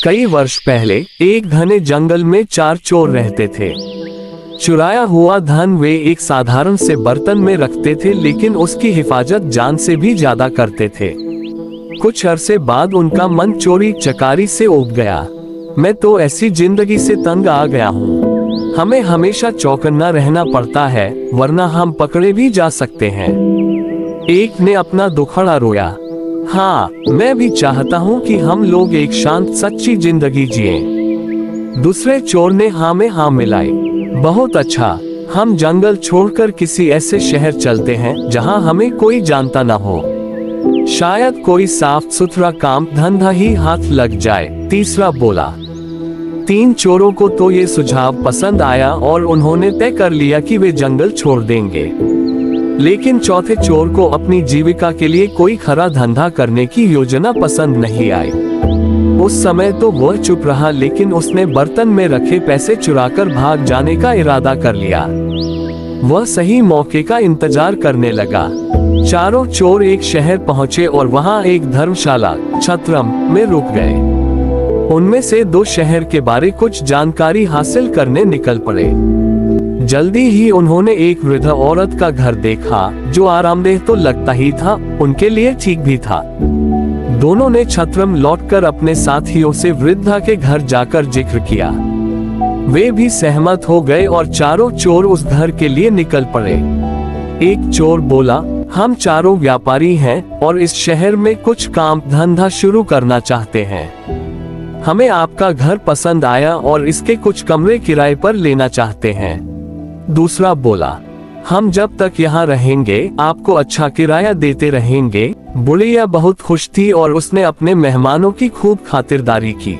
कई वर्ष पहले एक घने जंगल में 4 चोर रहते थे। चुराया हुआ धन वे एक साधारण से बर्तन में रखते थे, लेकिन उसकी हिफाजत जान से भी ज्यादा करते थे। कुछ अरसे बाद उनका मन चोरी चकारी से उब गया। मैं तो ऐसी जिंदगी से तंग आ गया हूँ, हमें हमेशा चौकन्ना रहना पड़ता है, वरना हम पकड़े भी जा सकते हैं। एक ने अपना दुखड़ा रोया। हाँ, मैं भी चाहता हूँ कि हम लोग एक शांत सच्ची जिंदगी जिए। दूसरे चोर ने हाँ में हाँ मिलाई। बहुत अच्छा, हम जंगल छोड़कर किसी ऐसे शहर चलते हैं जहाँ हमें कोई जानता न हो। शायद कोई साफ सुथरा काम धंधा ही हाथ लग जाए। तीसरा बोला। 3 चोरों को तो ये सुझाव पसंद आया और उन्होंने तय कर लिया कि वे जंगल छोड़ देंगे। लेकिन चौथे चोर को अपनी जीविका के लिए कोई खरा धंधा करने की योजना पसंद नहीं आई। उस समय तो वह चुप रहा, लेकिन उसने बर्तन में रखे पैसे चुराकर भाग जाने का इरादा कर लिया। वह सही मौके का इंतजार करने लगा। चारों चोर एक शहर पहुंचे और वहां एक धर्मशाला छत्रम में रुक गए। उनमें से 2 शहर के बारे कुछ जानकारी हासिल करने निकल पड़े। जल्दी ही उन्होंने एक वृद्ध औरत का घर देखा, जो आरामदेह तो लगता ही था, उनके लिए ठीक भी था। दोनों ने छत्रम लौटकर अपने साथियों से वृद्धा के घर जाकर जिक्र किया। वे भी सहमत हो गए और चारों चोर उस घर के लिए निकल पड़े। एक चोर बोला, हम चारों व्यापारी हैं और इस शहर में कुछ काम धंधा शुरू करना चाहते हैं। हमें आपका घर पसंद आया और इसके कुछ कमरे किराए पर लेना चाहते हैं। दूसरा बोला, हम जब तक यहाँ रहेंगे आपको अच्छा किराया देते रहेंगे। बुढ़िया बहुत खुश थी और उसने अपने मेहमानों की खूब खातिरदारी की।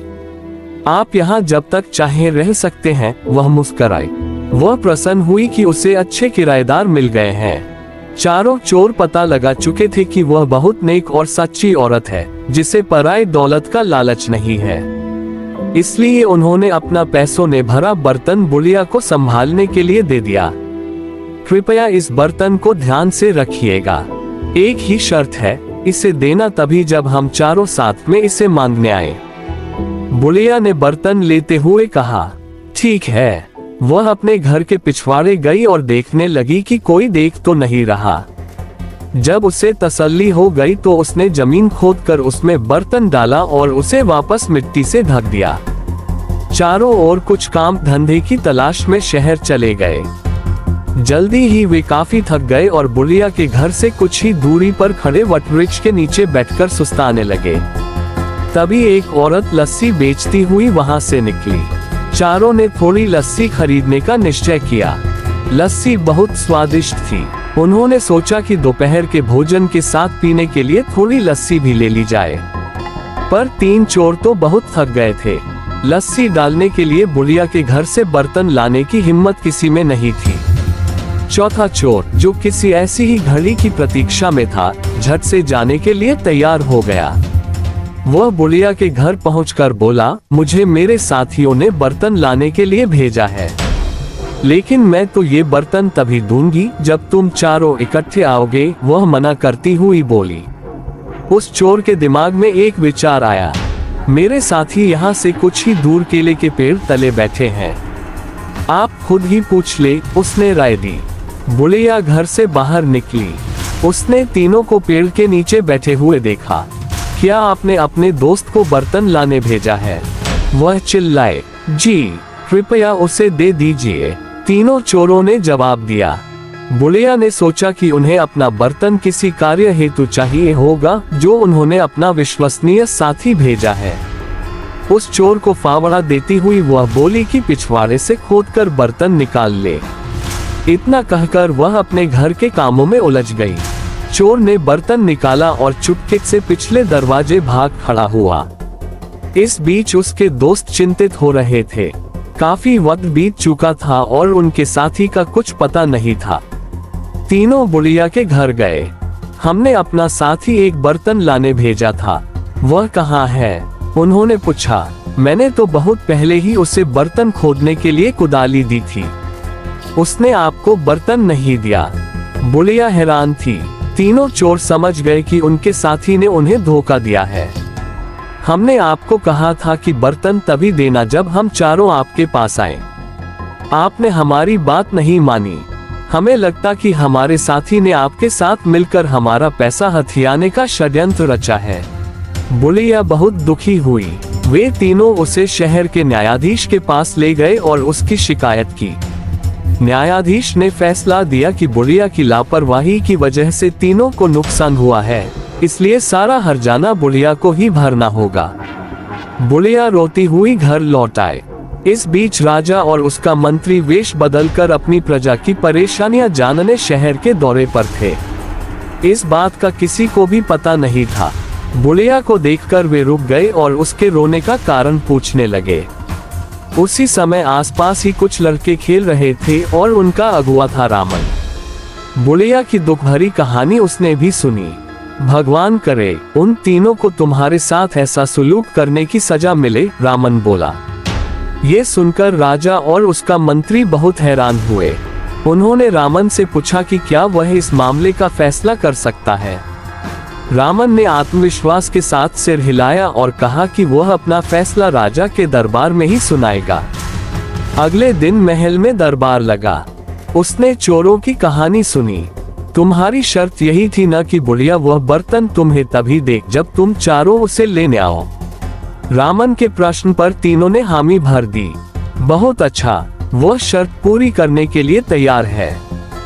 आप यहाँ जब तक चाहे रह सकते हैं, वह मुस्कुराई। वह प्रसन्न हुई कि उसे अच्छे किराएदार मिल गए हैं। चारों चोर पता लगा चुके थे कि वह बहुत नेक और सच्ची औरत है, जिसे पराई दौलत का लालच नहीं है। इसलिए उन्होंने अपना पैसों ने भरा बर्तन बुढ़िया को संभालने के लिए दे दिया। कृपया इस बर्तन को ध्यान से रखिएगा। एक ही शर्त है, इसे देना तभी जब हम चारों साथ में इसे मांगने आए। बुढ़िया ने बर्तन लेते हुए कहा, ठीक है। वह अपने घर के पिछवाड़े गई और देखने लगी कि कोई देख तो नहीं रहा। जब उसे तसल्ली हो गई तो उसने जमीन खोदकर उसमें बर्तन डाला और उसे वापस मिट्टी से ढक दिया। चारों ओर कुछ काम धंधे की तलाश में शहर चले गए। जल्दी ही वे काफी थक गए और बुढ़िया के घर से कुछ ही दूरी पर खड़े वटवृक्ष के नीचे बैठकर सुस्ताने लगे। तभी एक औरत लस्सी बेचती हुई वहां से निकली। चारों ने थोड़ी लस्सी खरीदने का निश्चय किया। लस्सी बहुत स्वादिष्ट थी। उन्होंने सोचा कि दोपहर के भोजन के साथ पीने के लिए थोड़ी लस्सी भी ले ली जाए। पर 3 चोर तो बहुत थक गए थे। लस्सी डालने के लिए बुढ़िया के घर से बर्तन लाने की हिम्मत किसी में नहीं थी। चौथा चोर, जो किसी ऐसी ही घड़ी की प्रतीक्षा में था, झट से जाने के लिए तैयार हो गया। वह बुढ़िया के घर पहुंचकर बोला, मुझे मेरे साथियों ने बर्तन लाने के लिए भेजा है, लेकिन मैं तो ये बर्तन तभी दूंगी जब तुम चारों इकट्ठे आओगे। वह मना करती हुई बोली। उस चोर के दिमाग में एक विचार आया, मेरे साथी यहाँ से कुछ ही दूर केले के पेड़ तले बैठे हैं, आप खुद ही पूछ ले। उसने राय दी। बुढ़िया घर से बाहर निकली। उसने तीनों को पेड़ के नीचे बैठे हुए देखा। क्या आपने अपने दोस्त को बर्तन लाने भेजा है? वह चिल्लाए, जी, कृपया उसे दे दीजिए। तीनों चोरों ने जवाब दिया। बुढ़िया ने सोचा कि उन्हें अपना बर्तन किसी कार्य हेतु चाहिए होगा, जो उन्होंने अपना विश्वसनीय साथी भेजा है। उस चोर को फावड़ा देती हुई वह बोली कि पिछवाड़े से खोदकर बर्तन निकाल ले। इतना कहकर वह अपने घर के कामों में उलझ गई। चोर ने बर्तन निकाला और चुपके से पिछले दरवाजे भाग खड़ा हुआ। इस बीच उसके दोस्त चिंतित हो रहे थे। काफी वक्त बीत चुका था और उनके साथी का कुछ पता नहीं था। तीनों बुढ़िया के घर गए। हमने अपना साथी एक बर्तन लाने भेजा था, वह कहाँ है? उन्होंने पूछा। मैंने तो बहुत पहले ही उसे बर्तन खोदने के लिए कुदाली दी थी, उसने आपको बर्तन नहीं दिया। बुढ़िया हैरान थी। तीनों चोर समझ गए कि उनके साथी ने उन्हें धोखा दिया है। हमने आपको कहा था कि बर्तन तभी देना जब हम चारों आपके पास आए। आपने हमारी बात नहीं मानी। हमें लगता कि हमारे साथी ने आपके साथ मिलकर हमारा पैसा हथियाने का षड्यंत्र रचा है। बुढ़िया बहुत दुखी हुई। वे तीनों उसे शहर के न्यायाधीश के पास ले गए और उसकी शिकायत की। न्यायाधीश ने फैसला दिया कि बुढ़िया की लापरवाही की वजह से तीनों को नुकसान हुआ है, इसलिए सारा हर्जाना बुढ़िया को ही भरना होगा। बुढ़िया रोती हुई घर लौट आए। इस बीच राजा और उसका मंत्री वेश बदलकर अपनी प्रजा की परेशानियां जानने शहर के दौरे पर थे। इस बात का किसी को भी पता नहीं था। बुढ़िया को देखकर वे रुक गए और उसके रोने का कारण पूछने लगे। उसी समय आसपास ही कुछ लड़के खेल रहे थे और उनका अगुआ था रामन। बुढ़िया की दुख भरी कहानी उसने भी सुनी। भगवान करे उन तीनों को तुम्हारे साथ ऐसा सुलूक करने की सजा मिले, रामन बोला। ये सुनकर राजा और उसका मंत्री बहुत हैरान हुए। उन्होंने रामन से पूछा कि क्या वह इस मामले का फैसला कर सकता है। रामन ने आत्मविश्वास के साथ सिर हिलाया और कहा कि वह अपना फैसला राजा के दरबार में ही सुनाएगा। अगले दिन महल में दरबार लगा। उसने चोरों की कहानी सुनी। तुम्हारी शर्त यही थी न कि बुढ़िया वह बर्तन तुम्हें तभी दे जब तुम चारों उसे लेने आओ। रामन के प्रश्न पर तीनों ने हामी भर दी। बहुत अच्छा, वह शर्त पूरी करने के लिए तैयार है,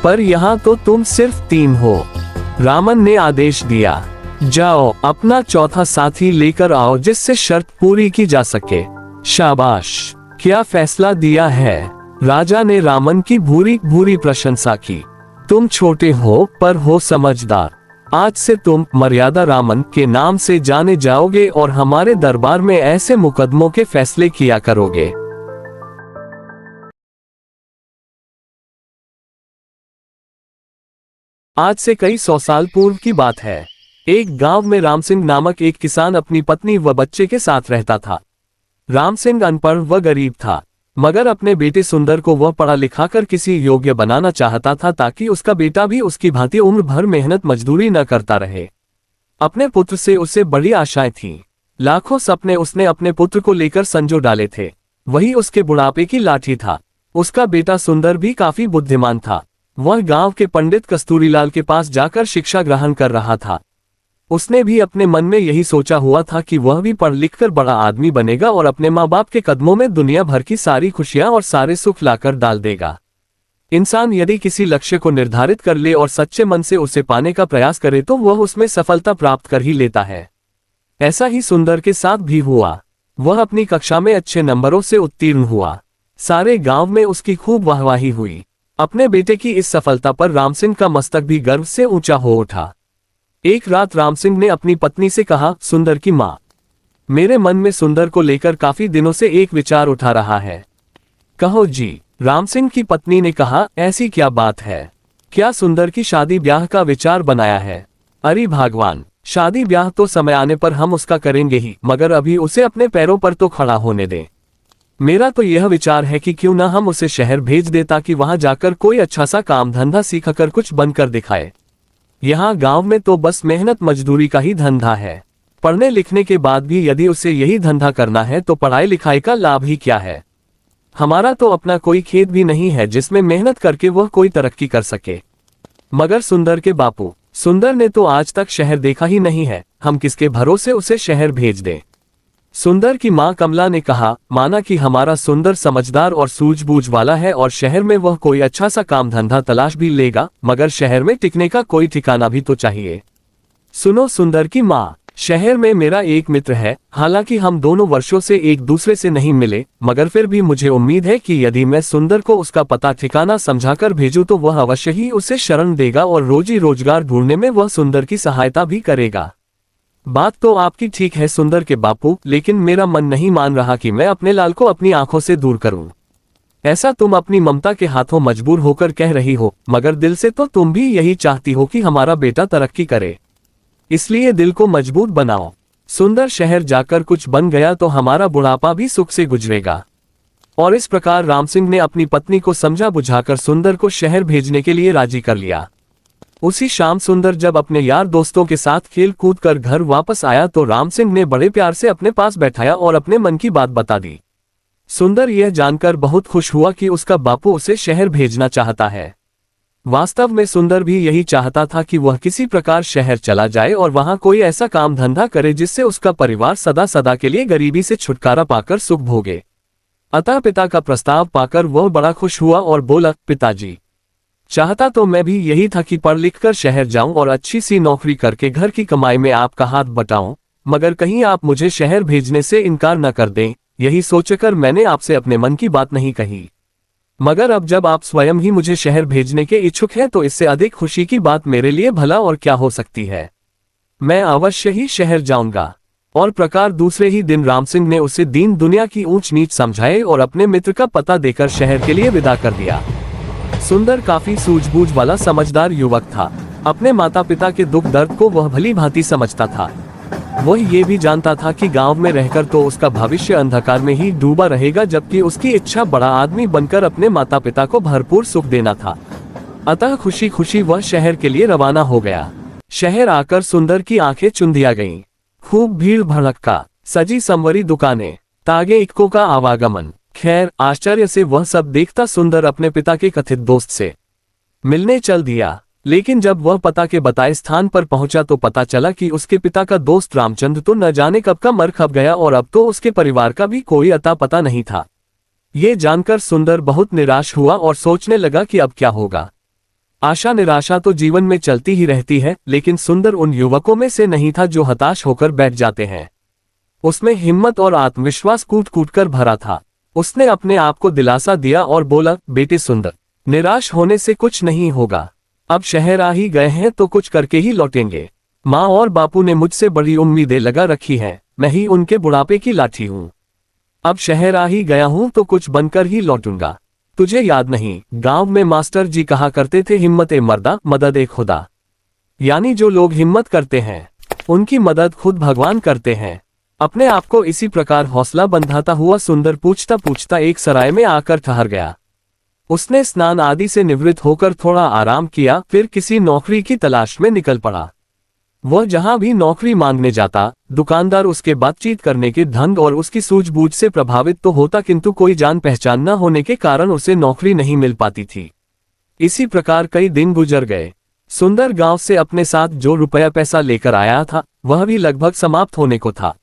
पर यहाँ तो तुम सिर्फ 3 हो। रामन ने आदेश दिया, जाओ अपना चौथा साथी लेकर आओ जिससे शर्त पूरी की जा सके। शाबाश, क्या फैसला दिया है। राजा ने रामन की भूरी भूरी प्रशंसा की। तुम छोटे हो पर हो समझदार। आज से तुम मर्यादा रामन के नाम से जाने जाओगे और हमारे दरबार में ऐसे मुकदमों के फैसले किया करोगे। आज से कई 100 साल पूर्व की बात है। एक गांव में राम सिंह नामक एक किसान अपनी पत्नी व बच्चे के साथ रहता था। राम सिंह अनपढ़ व गरीब था, मगर अपने बेटे सुंदर को वह पढ़ा लिखा कर किसी योग्य बनाना चाहता था ताकि उसका बेटा भी उसकी भांति उम्र भर मेहनत मजदूरी न करता रहे। अपने पुत्र से उसे बड़ी आशाएं थीं। लाखों सपने उसने अपने पुत्र को लेकर संजो डाले थे। वही उसके बुढ़ापे की लाठी था। उसका बेटा सुंदर भी काफी बुद्धिमान था। वह गांव के पंडित कस्तूरीलाल के पास जाकर शिक्षा ग्रहण कर रहा था। उसने भी अपने मन में यही सोचा हुआ था कि वह भी पढ़ लिख कर बड़ा आदमी बनेगा और अपने माँ बाप के कदमों में दुनिया भर की सारी खुशियां और सारे सुख लाकर डाल देगा। इंसान यदि किसी लक्ष्य को निर्धारित कर ले और सच्चे मन से उसे पाने का प्रयास करे तो वह उसमें सफलता प्राप्त कर ही लेता है। ऐसा ही सुंदर के साथ भी हुआ। वह अपनी कक्षा में अच्छे नंबरों से उत्तीर्ण हुआ। सारे गांव में उसकी खूब वाहवाही हुई। अपने बेटे की इस सफलता पर राम सिंह का मस्तक भी गर्व से ऊंचा हो उठा। एक रात राम सिंह ने अपनी पत्नी से कहा, सुंदर की माँ, मेरे मन में सुंदर को लेकर काफी दिनों से एक विचार उठा रहा है। कहो जी। राम सिंह की पत्नी ने कहा, ऐसी क्या बात है? क्या सुंदर की शादी ब्याह का विचार बनाया है? अरे भगवान, शादी ब्याह तो समय आने पर हम उसका करेंगे ही, मगर अभी उसे अपने पैरों पर तो खड़ा होने दें। मेरा तो यह विचार है कि क्यों ना हम उसे शहर भेज दे ताकि वहां जाकर कोई अच्छा सा काम धंधा सीखकर कुछ बनकर दिखाए। यहाँ गांव में तो बस मेहनत मजदूरी का ही धंधा है। पढ़ने लिखने के बाद भी यदि उसे यही धंधा करना है तो पढ़ाई लिखाई का लाभ ही क्या है। हमारा तो अपना कोई खेत भी नहीं है जिसमें मेहनत करके वह कोई तरक्की कर सके। मगर सुंदर के बापू, सुंदर ने तो आज तक शहर देखा ही नहीं है, हम किसके भरोसे उसे शहर भेज दें? सुंदर की मां कमला ने कहा, माना कि हमारा सुंदर समझदार और सूझबूझ वाला है और शहर में वह कोई अच्छा सा काम धंधा तलाश भी लेगा, मगर शहर में टिकने का कोई ठिकाना भी तो चाहिए। सुनो सुंदर की मां, शहर में मेरा एक मित्र है। हालांकि हम दोनों वर्षों से एक दूसरे से नहीं मिले, मगर फिर भी मुझे उम्मीद है कि यदि मैं सुंदर को उसका पता ठिकाना समझाकर भेजूं तो वह अवश्य ही उसे शरण देगा और रोजी रोजगार ढूंढने में वह सुंदर की सहायता भी करेगा। बात तो आपकी ठीक है सुंदर के बापू, लेकिन मेरा मन नहीं मान रहा कि मैं अपने लाल को अपनी आंखों से दूर करूं। ऐसा तुम अपनी ममता के हाथों मजबूर होकर कह रही हो, मगर दिल से तो तुम भी यही चाहती हो कि हमारा बेटा तरक्की करे। इसलिए दिल को मजबूत बनाओ। सुंदर शहर जाकर कुछ बन गया तो हमारा बुढ़ापा भी सुख से गुजरेगा। और इस प्रकार राम सिंह ने अपनी पत्नी को समझा बुझाकर सुंदर को शहर भेजने के लिए राजी कर लिया। उसी शाम सुंदर जब अपने यार दोस्तों के साथ खेल कूद कर घर वापस आया तो राम सिंह ने बड़े प्यार से अपने पास बैठाया और अपने मन की बात बता दी। सुंदर यह जानकर बहुत खुश हुआ कि उसका बापू उसे शहर भेजना चाहता है। वास्तव में सुंदर भी यही चाहता था कि वह किसी प्रकार शहर चला जाए और वहां कोई ऐसा काम धंधा करे जिससे उसका परिवार सदा सदा के लिए गरीबी से छुटकारा पाकर सुख भोगे। अतः पिता का प्रस्ताव पाकर वह बड़ा खुश हुआ और बोला, पिताजी, चाहता तो मैं भी यही था कि पढ़ लिख कर शहर जाऊं और अच्छी सी नौकरी करके घर की कमाई में आपका हाथ बटाऊं, मगर कहीं आप मुझे शहर भेजने से इनकार न कर दें, यही सोचकर मैंने आपसे अपने मन की बात नहीं कही। मगर अब जब आप स्वयं ही मुझे शहर भेजने के इच्छुक हैं तो इससे अधिक खुशी की बात मेरे लिए भला और क्या हो सकती है। मैं अवश्य ही शहर जाऊंगा। और प्रकार दूसरे ही दिन राम सिंह ने उसे दीन दुनिया की ऊंच नीच समझाए और अपने मित्र का पता देकर शहर के लिए विदा कर दिया। सुंदर काफी सूझबूझ वाला समझदार युवक था। अपने माता पिता के दुख दर्द को वह भली भांति समझता था। वह ये भी जानता था कि गांव में रहकर तो उसका भविष्य अंधकार में ही डूबा रहेगा, जबकि उसकी इच्छा बड़ा आदमी बनकर अपने माता पिता को भरपूर सुख देना था। अतः खुशी खुशी वह शहर के लिए रवाना हो गया। शहर आकर सुंदर की आंखें चुंधिया गईं। खूब भीड़ भड़क्का, सजी संवरी दुकानें, तागे इक्कों का आवागमन। खैर, आश्चर्य से वह सब देखता सुंदर अपने पिता के कथित दोस्त से मिलने चल दिया। लेकिन जब वह पता के बताए स्थान पर पहुंचा तो पता चला कि उसके पिता का दोस्त रामचंद्र तो न जाने कब का मर खप गया और अब तो उसके परिवार का भी कोई अता पता नहीं था। ये जानकर सुंदर बहुत निराश हुआ और सोचने लगा कि अब क्या होगा। आशा निराशा तो जीवन में चलती ही रहती है, लेकिन सुंदर उन युवकों में से नहीं था जो हताश होकर बैठ जाते हैं। उसमें हिम्मत और आत्मविश्वास कूट कूट कर भरा था। उसने अपने आप को दिलासा दिया और बोला, बेटे सुंदर, निराश होने से कुछ नहीं होगा। अब शहर आ ही गए हैं तो कुछ करके ही लौटेंगे। माँ और बापू ने मुझसे बड़ी उम्मीदें लगा रखी हैं, मैं ही उनके बुढ़ापे की लाठी हूँ। अब शहर आ ही गया हूँ तो कुछ बनकर ही लौटूंगा। तुझे याद नहीं, गांव में मास्टर जी कहा करते थे, हिम्मत ए मर्दा मदद ए खुदा। यानी जो लोग हिम्मत करते हैं उनकी मदद खुद भगवान करते हैं। अपने आप को इसी प्रकार हौसला बंधाता हुआ सुंदर पूछता पूछता एक सराय में आकर ठहर गया। उसने स्नान आदि से निवृत्त होकर थोड़ा आराम किया, फिर किसी नौकरी की तलाश में निकल पड़ा। वह जहां भी नौकरी मांगने जाता, दुकानदार उसके बातचीत करने के ढंग और उसकी सूझबूझ से प्रभावित तो होता, किंतु कोई जान पहचान न होने के कारण उसे नौकरी नहीं मिल पाती थी। इसी प्रकार कई दिन गुजर गए। सुंदर गांव से अपने साथ जो रुपया पैसा लेकर आया था वह भी लगभग समाप्त होने को था।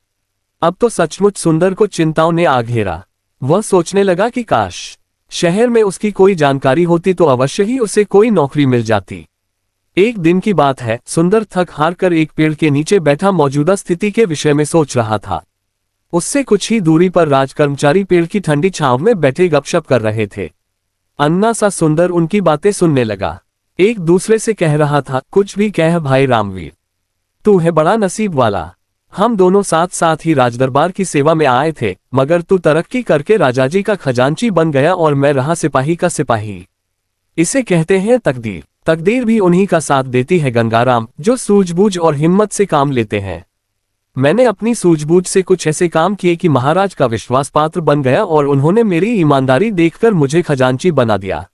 अब तो सचमुच सुंदर को चिंताओं ने आ घेरा। वह सोचने लगा कि काश शहर में उसकी कोई जानकारी होती तो अवश्य ही उसे कोई नौकरी मिल जाती। एक दिन की बात है, सुंदर थक हार कर एक पेड़ के नीचे बैठा मौजूदा स्थिति के विषय में सोच रहा था। उससे कुछ ही दूरी पर राजकर्मचारी पेड़ की ठंडी छांव में बैठे गपशप कर रहे थे। अन्ना सा सुंदर उनकी बातें सुनने लगा। एक दूसरे से कह रहा था, कुछ भी कह भाई रामवीर, तू है बड़ा नसीब वाला। हम दोनों साथ साथ ही राजदरबार की सेवा में आए थे, मगर तू तरक्की करके राजाजी का खजांची बन गया और मैं रहा सिपाही का सिपाही। इसे कहते हैं तकदीर। तकदीर भी उन्हीं का साथ देती है गंगाराम, जो सूझबूझ और हिम्मत से काम लेते हैं। मैंने अपनी सूझबूझ से कुछ ऐसे काम किए कि महाराज का विश्वास पात्र बन गया और उन्होंने मेरी ईमानदारी देखकर मुझे खजांची बना दिया।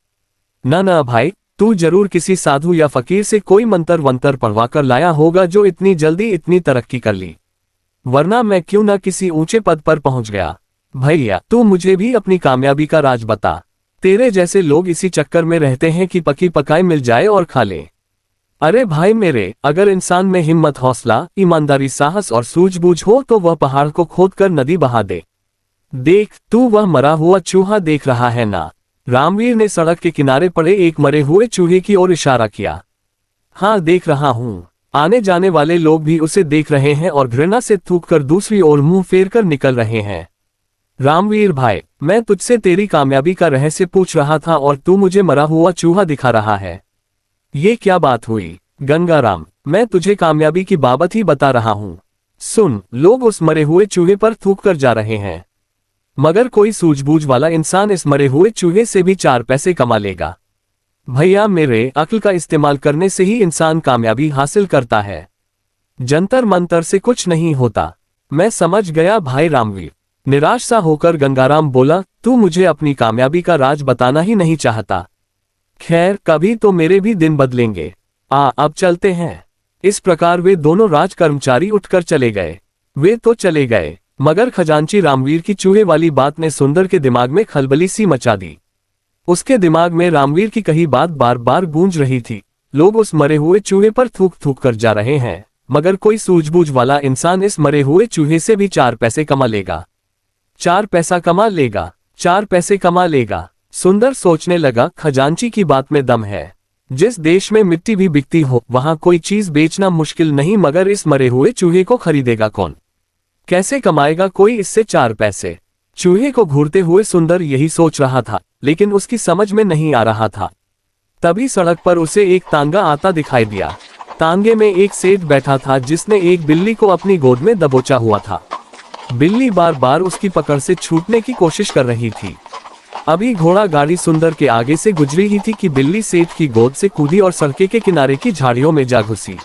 न भाई, तू जरूर किसी साधु या फकीर से कोई मंत्र वंतर पढ़वा कर लाया होगा जो इतनी जल्दी इतनी तरक्की कर ली, वरना मैं क्यों न किसी ऊंचे पद पर पहुंच गया। भैया, तू मुझे भी अपनी कामयाबी का राज बता। तेरे जैसे लोग इसी चक्कर में रहते हैं कि पकी पकाई मिल जाए और खा ले। अरे भाई मेरे, अगर इंसान में हिम्मत, हौसला, ईमानदारी, साहस और सूझबूझ हो तो वह पहाड़ को खोदकर नदी बहा दे। देख, तू वह मरा हुआ चूहा देख रहा है ना? रामवीर ने सड़क के किनारे पड़े एक मरे हुए चूहे की ओर इशारा किया। हाँ, देख रहा हूँ। आने जाने वाले लोग भी उसे देख रहे हैं और घृणा से थूककर दूसरी ओर मुंह फेर कर निकल रहे हैं। रामवीर भाई, मैं तुझसे तेरी कामयाबी का रहस्य पूछ रहा था और तू मुझे मरा हुआ चूहा दिखा रहा है। ये क्या बात हुई? गंगाराम, मैं तुझे कामयाबी की बाबत ही बता रहा हूँ। सुन, लोग उस मरे हुए चूहे पर थूक कर जा रहे हैं, मगर कोई सूझबूझ वाला इंसान इस मरे हुए चूहे से भी 4 पैसे कमा लेगा। भैया मेरे, अक्ल का इस्तेमाल करने से ही इंसान कामयाबी हासिल करता है, जंतर मंतर से कुछ नहीं होता। मैं समझ गया भाई रामवीर। निराश सा होकर गंगाराम बोला, तू मुझे अपनी कामयाबी का राज बताना ही नहीं चाहता। खैर, कभी तो मेरे भी दिन बदलेंगे। अब चलते हैं। इस प्रकार वे दोनों राज कर्मचारी उठकर चले गए। वे तो चले गए, मगर खजांची रामवीर की चूहे वाली बात ने सुंदर के दिमाग में खलबली सी मचा दी। उसके दिमाग में रामवीर की कही बात बार बार गूंज रही थी। लोग उस मरे हुए चूहे पर थूक थूक कर जा रहे हैं, मगर कोई सूझबूझ वाला इंसान इस मरे हुए चूहे से भी 4 पैसे कमा लेगा। 4 पैसा कमा लेगा, 4 पैसे कमा लेगा। सुंदर सोचने लगा, खजांची की बात में दम है। जिस देश में मिट्टी भी बिकती हो वहां कोई चीज बेचना मुश्किल नहीं, मगर इस मरे हुए चूहे को खरीदेगा कौन? कैसे कमाएगा कोई इससे 4 पैसे? चूहे को घूरते हुए सुंदर यही सोच रहा था, लेकिन उसकी समझ में नहीं आ रहा था। तभी सड़क पर उसे एक तांगा आता दिखाई दिया। तांगे में एक सेठ बैठा था जिसने एक बिल्ली को अपनी गोद में दबोचा हुआ था। बिल्ली बार बार उसकी पकड़ से छूटने की कोशिश कर रही थी। अभी घोड़ा गाड़ी सुंदर के आगे से गुजरी ही थी कि बिल्ली सेठ की गोद से कूदी और सड़क के किनारे की झाड़ियों में जा घुसी।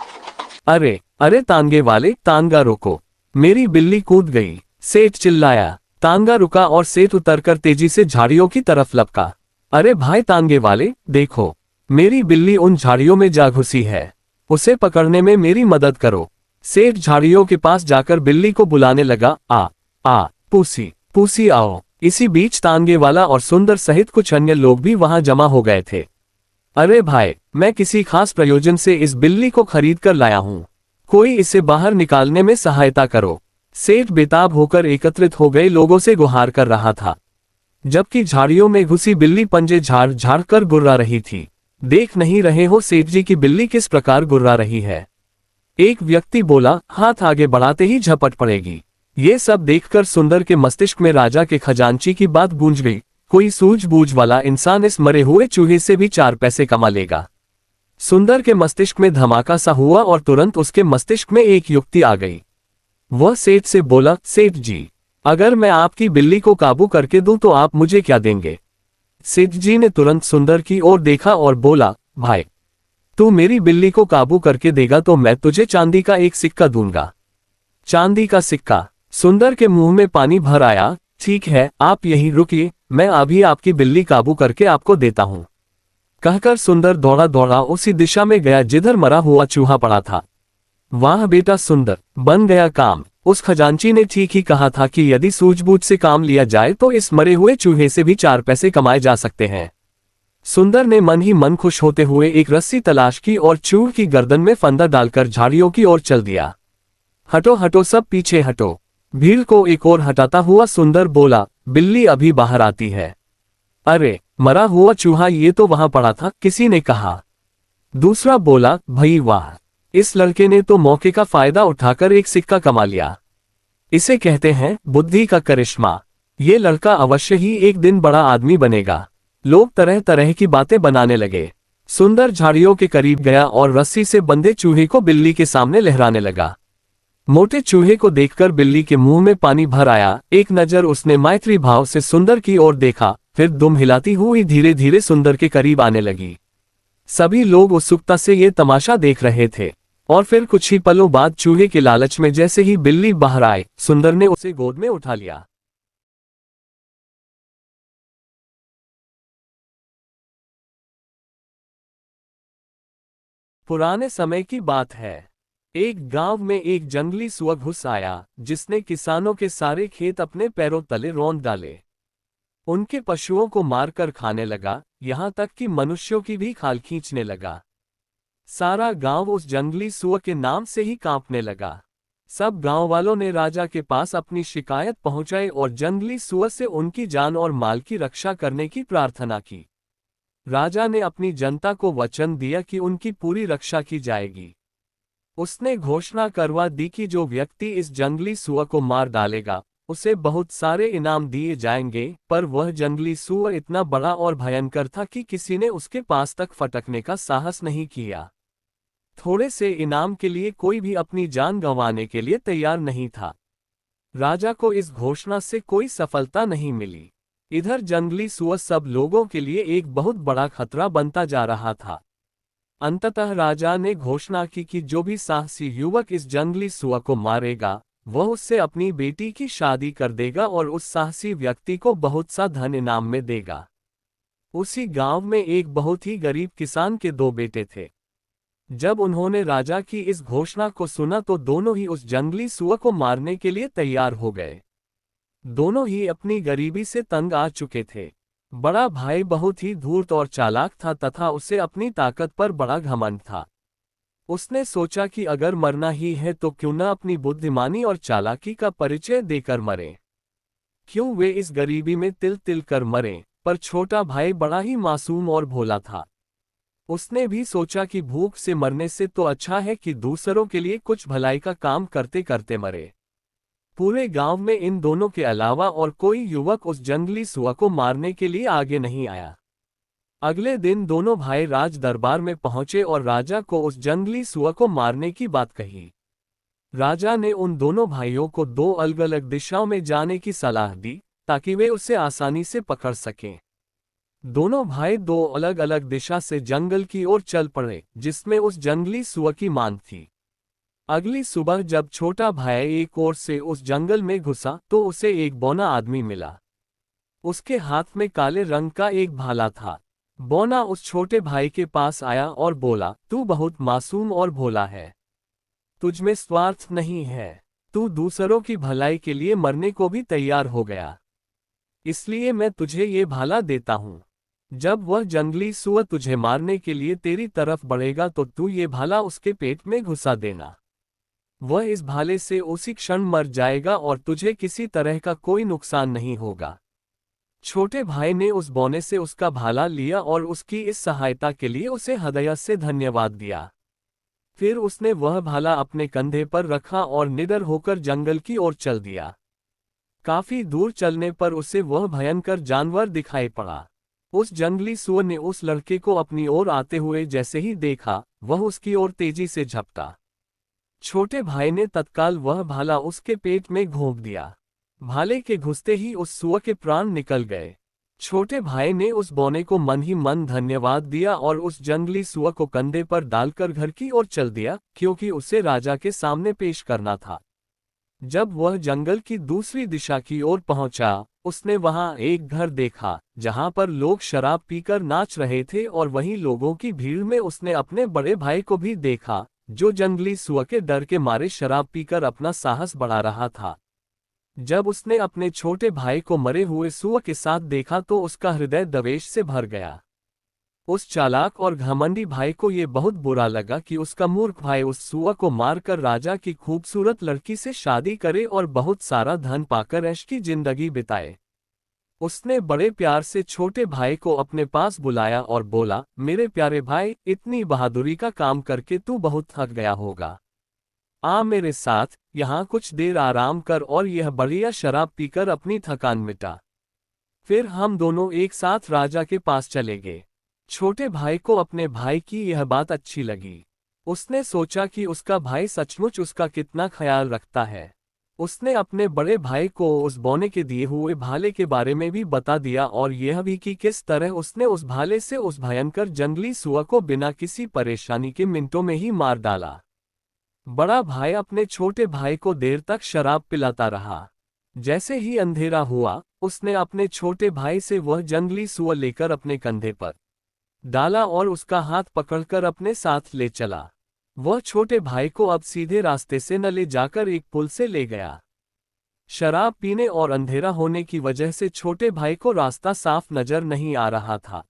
अरे अरे तांगे वाले, तांगा रोको, मेरी बिल्ली कूद गई, सेठ चिल्लाया। तांगा रुका और सेठ उतरकर तेजी से झाड़ियों की तरफ लपका। अरे भाई तांगे वाले, देखो, मेरी बिल्ली उन झाड़ियों में जा घुसी है, उसे पकड़ने में मेरी मदद करो। सेठ झाड़ियों के पास जाकर बिल्ली को बुलाने लगा, आ पूसी पूसी आओ। इसी बीच तांगे वाला और सुंदर सहित कुछ अन्य लोग भी वहां जमा हो गए थे। अरे भाई, मैं किसी खास प्रयोजन से इस बिल्ली को खरीद कर लाया हूं, कोई इसे बाहर निकालने में सहायता करो। सेठ बेताब होकर एकत्रित हो गए लोगों से गुहार कर रहा था, जबकि झाड़ियों में घुसी बिल्ली पंजे झाड़ झाड़ कर गुर्रा रही थी। देख नहीं रहे हो सेठ जी की बिल्ली किस प्रकार गुर्रा रही है? एक व्यक्ति बोला, हाथ आगे बढ़ाते ही झपट पड़ेगी। ये सब देखकर सुंदर के मस्तिष्क में राजा के खजांची की बात गूंज गई। कोई सूझबूझ वाला इंसान इस मरे हुए चूहे से भी 4 पैसे कमा लेगा। सुंदर के मस्तिष्क में धमाका सा हुआ और तुरंत उसके मस्तिष्क में एक युक्ति आ गई। वह सेठ से बोला, सेठ जी, अगर मैं आपकी बिल्ली को काबू करके दूं तो आप मुझे क्या देंगे? सेठ जी ने तुरंत सुंदर की ओर देखा और बोला, भाई, तू मेरी बिल्ली को काबू करके देगा तो मैं तुझे चांदी का एक सिक्का दूंगा। चांदी का सिक्का? सुंदर के मुंह में पानी भर आया। ठीक है, आप यहीं रुकिए, मैं अभी आपकी बिल्ली काबू करके आपको देता हूं। कहकर सुंदर दौड़ा दौड़ा उसी दिशा में गया जिधर मरा हुआ चूहा पड़ा था। वाह बेटा सुंदर, बन गया काम। उस खजांची ने ठीक ही कहा था कि यदि सूझबूझ से काम लिया जाए तो इस मरे हुए चूहे से भी 4 पैसे कमाए जा सकते हैं। सुंदर ने मन ही मन खुश होते हुए एक रस्सी तलाश की और चूहे की गर्दन में फंदा डालकर झाड़ियों की ओर चल दिया। हटो हटो सब पीछे हटो। भीड़ को एक ओर हटाता हुआ सुंदर बोला, बिल्ली अभी बाहर आती है। अरे मरा हुआ चूहा, ये तो वहां पड़ा था, किसी ने कहा। दूसरा बोला, भई वाह, इस लड़के ने तो मौके का फायदा उठाकर एक सिक्का कमा लिया। इसे कहते हैं बुद्धि का करिश्मा। ये लड़का अवश्य ही एक दिन बड़ा आदमी बनेगा। लोग तरह तरह की बातें बनाने लगे। सुंदर झाड़ियों के करीब गया और रस्सी से बंधे चूहे को बिल्ली के सामने लहराने लगा। मोटे चूहे को देखकर बिल्ली के मुंह में पानी भर आया। एक नजर उसने मैत्री भाव से सुंदर की ओर देखा, फिर दुम हिलाती हुई धीरे धीरे सुंदर के करीब आने लगी। सभी लोग उत्सुकता से ये तमाशा देख रहे थे और फिर कुछ ही पलों बाद चूहे के लालच में जैसे ही बिल्ली बाहर आए, सुंदर ने उसे गोद में उठा लिया। पुराने समय की बात है। एक गांव में एक जंगली सुअर घुस आया जिसने किसानों के सारे खेत अपने पैरों तले रौंद डाले। उनके पशुओं को मारकर खाने लगा, यहां तक कि मनुष्यों की भी खाल खींचने लगा। सारा गांव उस जंगली सुअर के नाम से ही कांपने लगा। सब गांव वालों ने राजा के पास अपनी शिकायत पहुंचाई और जंगली सुअर से उनकी जान और माल की रक्षा करने की प्रार्थना की। राजा ने अपनी जनता को वचन दिया कि उनकी पूरी रक्षा की जाएगी। उसने घोषणा करवा दी कि जो व्यक्ति इस जंगली सुअर को मार डालेगा उसे बहुत सारे इनाम दिए जाएंगे, पर वह जंगली सुअर इतना बड़ा और भयंकर था कि किसी ने उसके पास तक फटकने का साहस नहीं किया। थोड़े से इनाम के लिए कोई भी अपनी जान गंवाने के लिए तैयार नहीं था। राजा को इस घोषणा से कोई सफलता नहीं मिली। इधर जंगली सुअर सब लोगों के लिए एक बहुत बड़ा खतरा बनता जा रहा था। अंततः राजा ने घोषणा की कि जो भी साहसी युवक इस जंगली सुअर को मारेगा वह उससे अपनी बेटी की शादी कर देगा और उस साहसी व्यक्ति को बहुत सा धन इनाम में देगा। उसी गांव में एक बहुत ही गरीब किसान के 2 बेटे थे। जब उन्होंने राजा की इस घोषणा को सुना तो दोनों ही उस जंगली सुअर को मारने के लिए तैयार हो गए। दोनों ही अपनी गरीबी से तंग आ चुके थे। बड़ा भाई बहुत ही धूर्त और चालाक था तथा उसे अपनी ताकत पर बड़ा घमंड था। उसने सोचा कि अगर मरना ही है तो क्यों न अपनी बुद्धिमानी और चालाकी का परिचय देकर मरे। क्यों वे इस गरीबी में तिल तिल कर मरे। पर छोटा भाई बड़ा ही मासूम और भोला था। उसने भी सोचा कि भूख से मरने से तो अच्छा है कि दूसरों के लिए कुछ भलाई का काम करते करते मरे। पूरे गांव में इन दोनों के अलावा और कोई युवक उस जंगली सुअर को मारने के लिए आगे नहीं आया। अगले दिन दोनों भाई राज दरबार में पहुंचे और राजा को उस जंगली सुअर को मारने की बात कही। राजा ने उन दोनों भाइयों को दो अलग अलग दिशाओं में जाने की सलाह दी ताकि वे उसे आसानी से पकड़ सकें। दोनों भाई दो अलग अलग दिशा से जंगल की ओर चल पड़े जिसमें उस जंगली सुअर की मांग थी। अगली सुबह जब छोटा भाई एक ओर से उस जंगल में घुसा तो उसे एक बौना आदमी मिला। उसके हाथ में काले रंग का एक भाला था। बौना उस छोटे भाई के पास आया और बोला, तू बहुत मासूम और भोला है। तुझमें स्वार्थ नहीं है। तू दूसरों की भलाई के लिए मरने को भी तैयार हो गया। इसलिए मैं तुझे ये भाला देता हूं। जब वह जंगली सुअर तुझे मारने के लिए तेरी तरफ बढ़ेगा तो तू ये भाला उसके पेट में घुसा देना। वह इस भाले से उसी क्षण मर जाएगा और तुझे किसी तरह का कोई नुकसान नहीं होगा। छोटे भाई ने उस बौने से उसका भाला लिया और उसकी इस सहायता के लिए उसे हृदय से धन्यवाद दिया। फिर उसने वह भाला अपने कंधे पर रखा और निडर होकर जंगल की ओर चल दिया। काफी दूर चलने पर उसे वह भयंकर जानवर दिखाई पड़ा। उस जंगली सुअर ने उस लड़के को अपनी ओर आते हुए जैसे ही देखा, वह उसकी ओर तेजी से झपटा। छोटे भाई ने तत्काल वह भाला उसके पेट में घोंप दिया। भाले के घुसते ही उस सुअर के प्राण निकल गए। छोटे भाई ने उस बौने को मन ही मन धन्यवाद दिया और उस जंगली सुअर को कंधे पर डालकर घर की ओर चल दिया क्योंकि उसे राजा के सामने पेश करना था। जब वह जंगल की दूसरी दिशा की ओर पहुंचा, उसने वहां एक घर देखा जहां पर लोग शराब पीकर नाच रहे थे और वहीं लोगों की भीड़ में उसने अपने बड़े भाई को भी देखा जो जंगली सुअर के डर के मारे शराब पीकर अपना साहस बढ़ा रहा था। जब उसने अपने छोटे भाई को मरे हुए सुअर के साथ देखा तो उसका हृदय द्वेष से भर गया। उस चालाक और घमंडी भाई को ये बहुत बुरा लगा कि उसका मूर्ख भाई उस सुअर को मारकर राजा की खूबसूरत लड़की से शादी करे और बहुत सारा धन पाकर ऐश की जिंदगी बिताए। उसने बड़े प्यार से छोटे भाई को अपने पास बुलाया और बोला, मेरे प्यारे भाई, इतनी बहादुरी का काम करके तू बहुत थक गया होगा। आ मेरे साथ, यहाँ कुछ देर आराम कर और यह बढ़िया शराब पीकर अपनी थकान मिटा। फिर हम दोनों एक साथ राजा के पास चले गए। छोटे भाई को अपने भाई की यह बात अच्छी लगी। उसने सोचा कि उसका भाई सचमुच उसका कितना ख्याल रखता है। उसने अपने बड़े भाई को उस बौने के दिए हुए भाले के बारे में भी बता दिया और यह भी कि किस तरह उसने उस भाले से उस भयंकर जंगली सुअर को बिना किसी परेशानी के मिनटों में ही मार डाला। बड़ा भाई अपने छोटे भाई को देर तक शराब पिलाता रहा। जैसे ही अंधेरा हुआ, उसने अपने छोटे भाई से वह जंगली सुअर लेकर अपने कंधे पर डाला और उसका हाथ पकड़कर अपने साथ ले चला। वह छोटे भाई को अब सीधे रास्ते से न ले जाकर एक पुल से ले गया। शराब पीने और अंधेरा होने की वजह से छोटे भाई को रास्ता साफ नजर नहीं आ रहा था।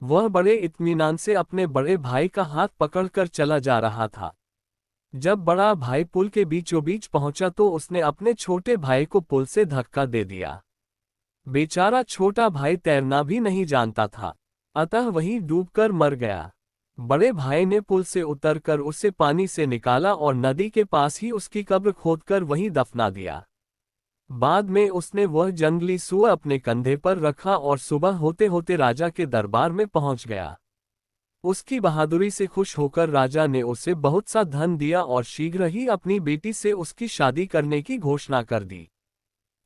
वह बड़े इत्मीनान से अपने बड़े भाई का हाथ पकड़कर चला जा रहा था। जब बड़ा भाई पुल के बीचों बीच पहुंचा तो उसने अपने छोटे भाई को पुल से धक्का दे दिया। बेचारा छोटा भाई तैरना भी नहीं जानता था, अतः वहीं डूबकर मर गया। बड़े भाई ने पुल से उतरकर उसे पानी से निकाला और नदी के पास ही उसकी कब्र खोदकर वहीं दफना दिया। बाद में उसने वह जंगली सुअर अपने कंधे पर रखा और सुबह होते होते राजा के दरबार में पहुंच गया। उसकी बहादुरी से खुश होकर राजा ने उसे बहुत सा धन दिया और शीघ्र ही अपनी बेटी से उसकी शादी करने की घोषणा कर दी।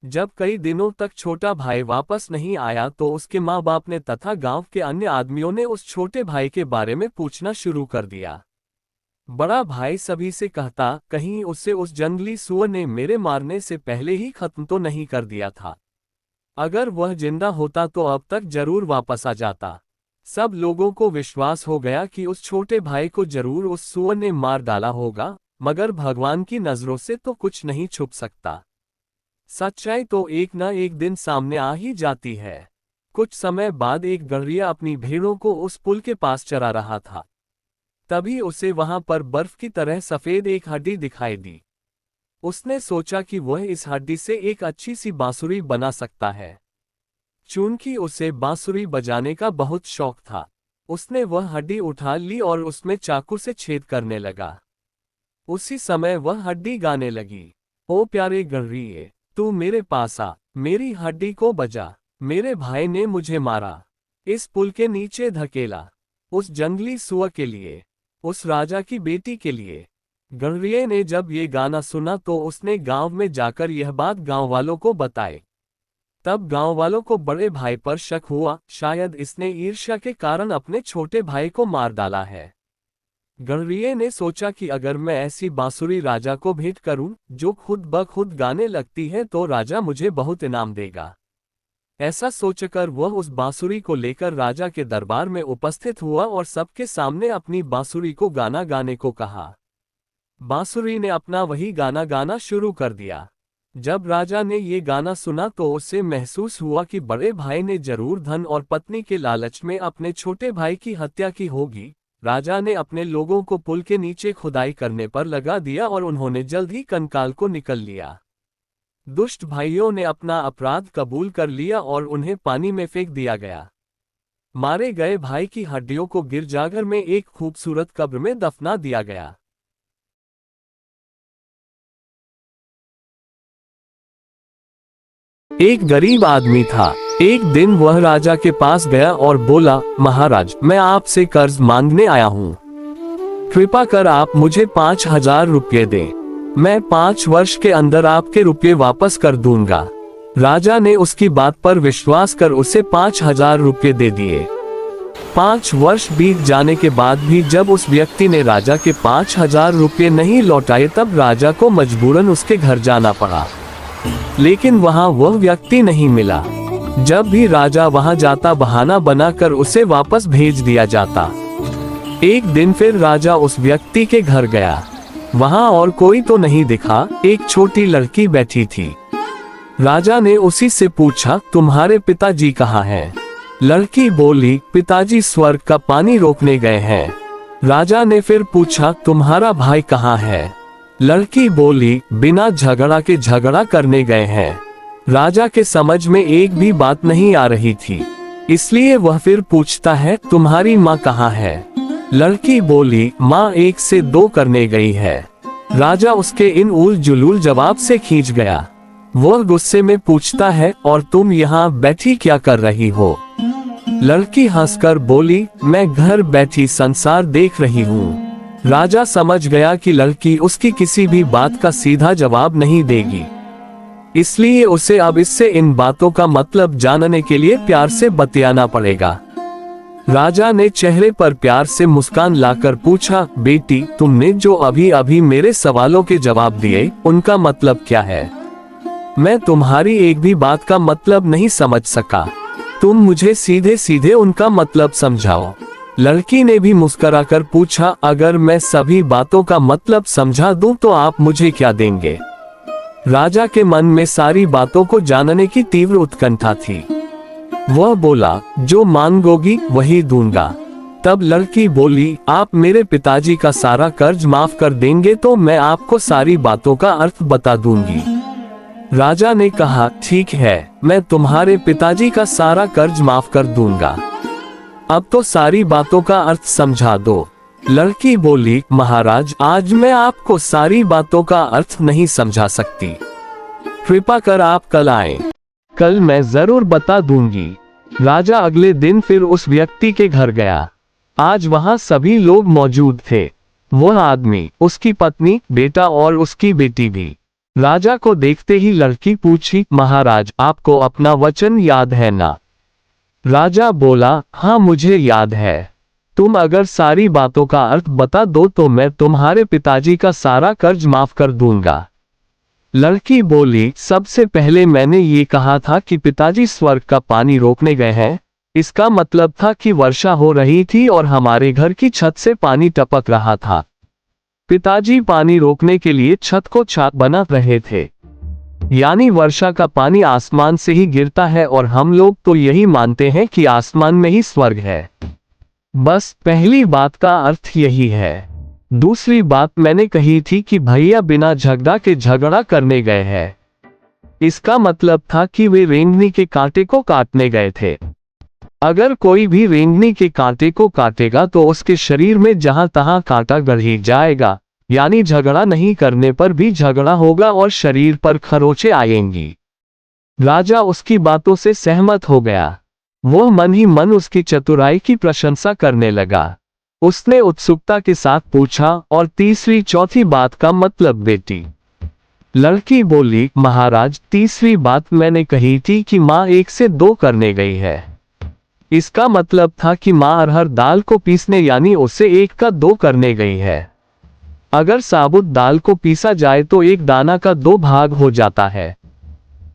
जब कई दिनों तक छोटा भाई वापस नहीं आया तो उसके माँ बाप ने तथा गांव के अन्य आदमियों ने उस छोटे भाई के बारे में पूछना शुरू कर दिया। बड़ा भाई सभी से कहता, कहीं उसे उस जंगली सुअर ने मेरे मारने से पहले ही खत्म तो नहीं कर दिया था। अगर वह जिंदा होता तो अब तक जरूर वापस आ जाता। सब लोगों को विश्वास हो गया कि उस छोटे भाई को जरूर उस सुअर ने मार डाला होगा, मगर भगवान की नजरों से तो कुछ नहीं छुप सकता। सच्चाई तो एक न एक दिन सामने आ ही जाती है। कुछ समय बाद एक गड़रिया अपनी भेड़ों को उस पुल के पास चरा रहा था। तभी उसे वहां पर बर्फ की तरह सफेद एक हड्डी दिखाई दी। उसने सोचा कि वह इस हड्डी से एक अच्छी सी बांसुरी बना सकता है। चूंकि उसे बांसुरी बजाने का बहुत शौक था, उसने वह हड्डी उठा ली और उसमें चाकू से छेद करने लगा। उसी समय वह हड्डी गाने लगी, ओ प्यारे गड़रिये, तू मेरे पास आ, मेरी हड्डी को बजा, मेरे भाई ने मुझे मारा, इस पुल के नीचे धकेला, उस जंगली सुअर के लिए, उस राजा की बेटी के लिए। गड़रिये ने जब ये गाना सुना तो उसने गांव में जाकर यह बात गांव वालों को बताई। तब गांव वालों को बड़े भाई पर शक हुआ, शायद इसने ईर्ष्या के कारण अपने छोटे भाई को मार डाला है। गड़रिये ने सोचा कि अगर मैं ऐसी बांसुरी राजा को भेंट करूं जो खुद ब खुद गाने लगती है तो राजा मुझे बहुत इनाम देगा। ऐसा सोचकर वह उस बांसुरी को लेकर राजा के दरबार में उपस्थित हुआ और सबके सामने अपनी बांसुरी को गाना गाने को कहा। बांसुरी ने अपना वही गाना गाना शुरू कर दिया। जब राजा ने ये गाना सुना तो उसे महसूस हुआ कि बड़े भाई ने जरूर धन और पत्नी के लालच में अपने छोटे भाई की हत्या की होगी। राजा ने अपने लोगों को पुल के नीचे खुदाई करने पर लगा दिया और उन्होंने जल्द ही कंकाल को निकल लिया। दुष्ट भाइयों ने अपना अपराध कबूल कर लिया और उन्हें पानी में फेंक दिया गया। मारे गए भाई की हड्डियों को गिरजाघर में एक खूबसूरत कब्र में दफना दिया गया। एक गरीब आदमी था। एक दिन वह राजा के पास गया और बोला, महाराज, मैं आपसे कर्ज मांगने आया हूँ। कृपा कर आप मुझे 5,000 रुपये दें। मैं 5 वर्ष के अंदर आपके रुपये वापस कर दूंगा। राजा ने उसकी बात पर विश्वास कर उसे 5,000 रुपये दे दिए। 5 वर्ष बीत जाने के बाद भी जब उस व्यक्ति ने राजा के 5,000 रुपये नहीं लौटाए तब राजा को मजबूरन उसके घर जाना पड़ा। लेकिन वहां वह व्यक्ति नहीं मिला। जब भी राजा वहां जाता बहाना बनाकर उसे वापस भेज दिया जाता। एक दिन फिर राजा उस व्यक्ति के घर गया। वहां और कोई तो नहीं दिखा, एक छोटी लड़की बैठी थी। राजा ने उसी से पूछा, तुम्हारे पिताजी कहाँ हैं? लड़की बोली, पिताजी स्वर्ग का पानी रोकने गए हैं। राजा ने फिर पूछा, तुम्हारा भाई कहाँ है? लड़की बोली, बिना झगड़ा के झगड़ा करने गए हैं। राजा के समझ में एक भी बात नहीं आ रही थी, इसलिए वह फिर पूछता है, तुम्हारी माँ कहाँ है? लड़की बोली, माँ 1 से 2 करने गई है। राजा उसके इन उल जुलूल जवाब से खींच गया। वह गुस्से में पूछता है, और तुम यहाँ बैठी क्या कर रही हो? लड़की हंसकर बोली, मैं घर बैठी संसार देख रही हूँ। राजा समझ गया कि लड़की उसकी किसी भी बात का सीधा जवाब नहीं देगी, इसलिए उसे अब इससे इन बातों का मतलब जानने के लिए प्यार से बतियाना पड़ेगा। राजा ने चेहरे पर प्यार से मुस्कान लाकर पूछा, बेटी, तुमने जो अभी अभी मेरे सवालों के जवाब दिए, उनका मतलब क्या है? मैं तुम्हारी एक भी बात का मतलब नहीं समझ सका। तुम मुझे सीधे सीधे उनका मतलब समझाओ। लड़की ने भी मुस्कुराकर पूछा, अगर मैं सभी बातों का मतलब समझा दूं तो आप मुझे क्या देंगे? राजा के मन में सारी बातों को जानने की तीव्र उत्कंठा थी। वह बोला, जो मांगोगी वही दूंगा। तब लड़की बोली, आप मेरे पिताजी का सारा कर्ज माफ कर देंगे तो मैं आपको सारी बातों का अर्थ बता दूंगी। राजा ने कहा, ठीक है, मैं तुम्हारे पिताजी का सारा कर्ज माफ कर दूंगा। अब तो सारी बातों का अर्थ समझा दो। लड़की बोली, महाराज, आज मैं आपको सारी बातों का अर्थ नहीं समझा सकती। कृपा कर आप कल आएं। कल मैं जरूर बता दूंगी। राजा अगले दिन फिर उस व्यक्ति के घर गया। आज वहां सभी लोग मौजूद थे। वह आदमी, उसकी पत्नी, बेटा और उसकी बेटी भी। राजा को देखते ही लड़की पूछी, महाराज, आपको अपना वचन याद है ना? राजा बोला, हाँ मुझे याद है। तुम अगर सारी बातों का अर्थ बता दो तो मैं तुम्हारे पिताजी का सारा कर्ज माफ कर दूंगा। लड़की बोली, सबसे पहले मैंने ये कहा था कि पिताजी स्वर्ग का पानी रोकने गए हैं। इसका मतलब था कि वर्षा हो रही थी और हमारे घर की छत से पानी टपक रहा था। पिताजी पानी रोकने के लिए छत को छात बना रहे थे। यानी वर्षा का पानी आसमान से ही गिरता है और हम लोग तो यही मानते हैं कि आसमान में ही स्वर्ग है। बस पहली बात का अर्थ यही है। दूसरी बात मैंने कही थी कि भैया बिना झगड़ा के झगड़ा करने गए हैं। इसका मतलब था कि वे रेंगनी के कांटे को काटने गए थे। अगर कोई भी रेंगनी के कांटे को काटेगा तो उसके शरीर में जहां तहां कांटा गड़ ही जाएगा। यानी झगड़ा नहीं करने पर भी झगड़ा होगा और शरीर पर खरोंचे आएंगी। राजा उसकी बातों से सहमत हो गया। वो मन ही मन उसकी चतुराई की प्रशंसा करने लगा। उसने उत्सुकता के साथ पूछा, और तीसरी चौथी बात का मतलब बेटी? लड़की बोली, महाराज, तीसरी बात मैंने कही थी कि माँ 1 से 2 करने गई है। इसका मतलब था कि माँ अरहर दाल को पीसने यानी उसे 1 का 2 करने गई है। अगर साबुत दाल को पीसा जाए तो 1 दाना का 2 भाग हो जाता है।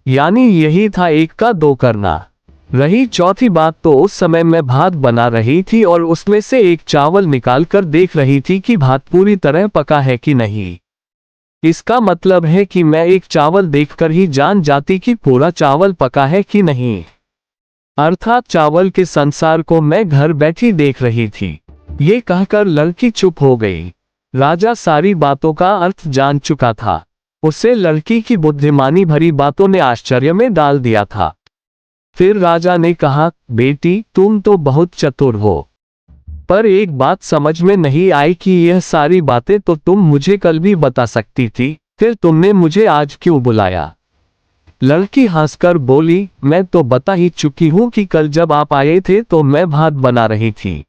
यानी यही था 1 का 2 करना। रही चौथी बात, तो उस समय मैं भात बना रही थी और उसमें से एक चावल निकाल कर देख रही थी कि भात पूरी तरह पका है कि नहीं। इसका मतलब है कि मैं एक चावल देखकर ही जान जाती कि पूरा चावल पका है कि नहीं। अर्थात चावल के संसार को मैं घर बैठी देख रही थी। ये कहकर लड़की चुप हो गई। राजा सारी बातों का अर्थ जान चुका था। उसे लड़की की बुद्धिमानी भरी बातों ने आश्चर्य में डाल दिया था। फिर राजा ने कहा, बेटी, तुम तो बहुत चतुर हो, पर एक बात समझ में नहीं आई कि यह सारी बातें तो तुम मुझे कल भी बता सकती थी, फिर तुमने मुझे आज क्यों बुलाया? लड़की हंसकर बोली, मैं तो बता ही चुकी हूं कि कल जब आप आए थे तो मैं भात बना रही थी।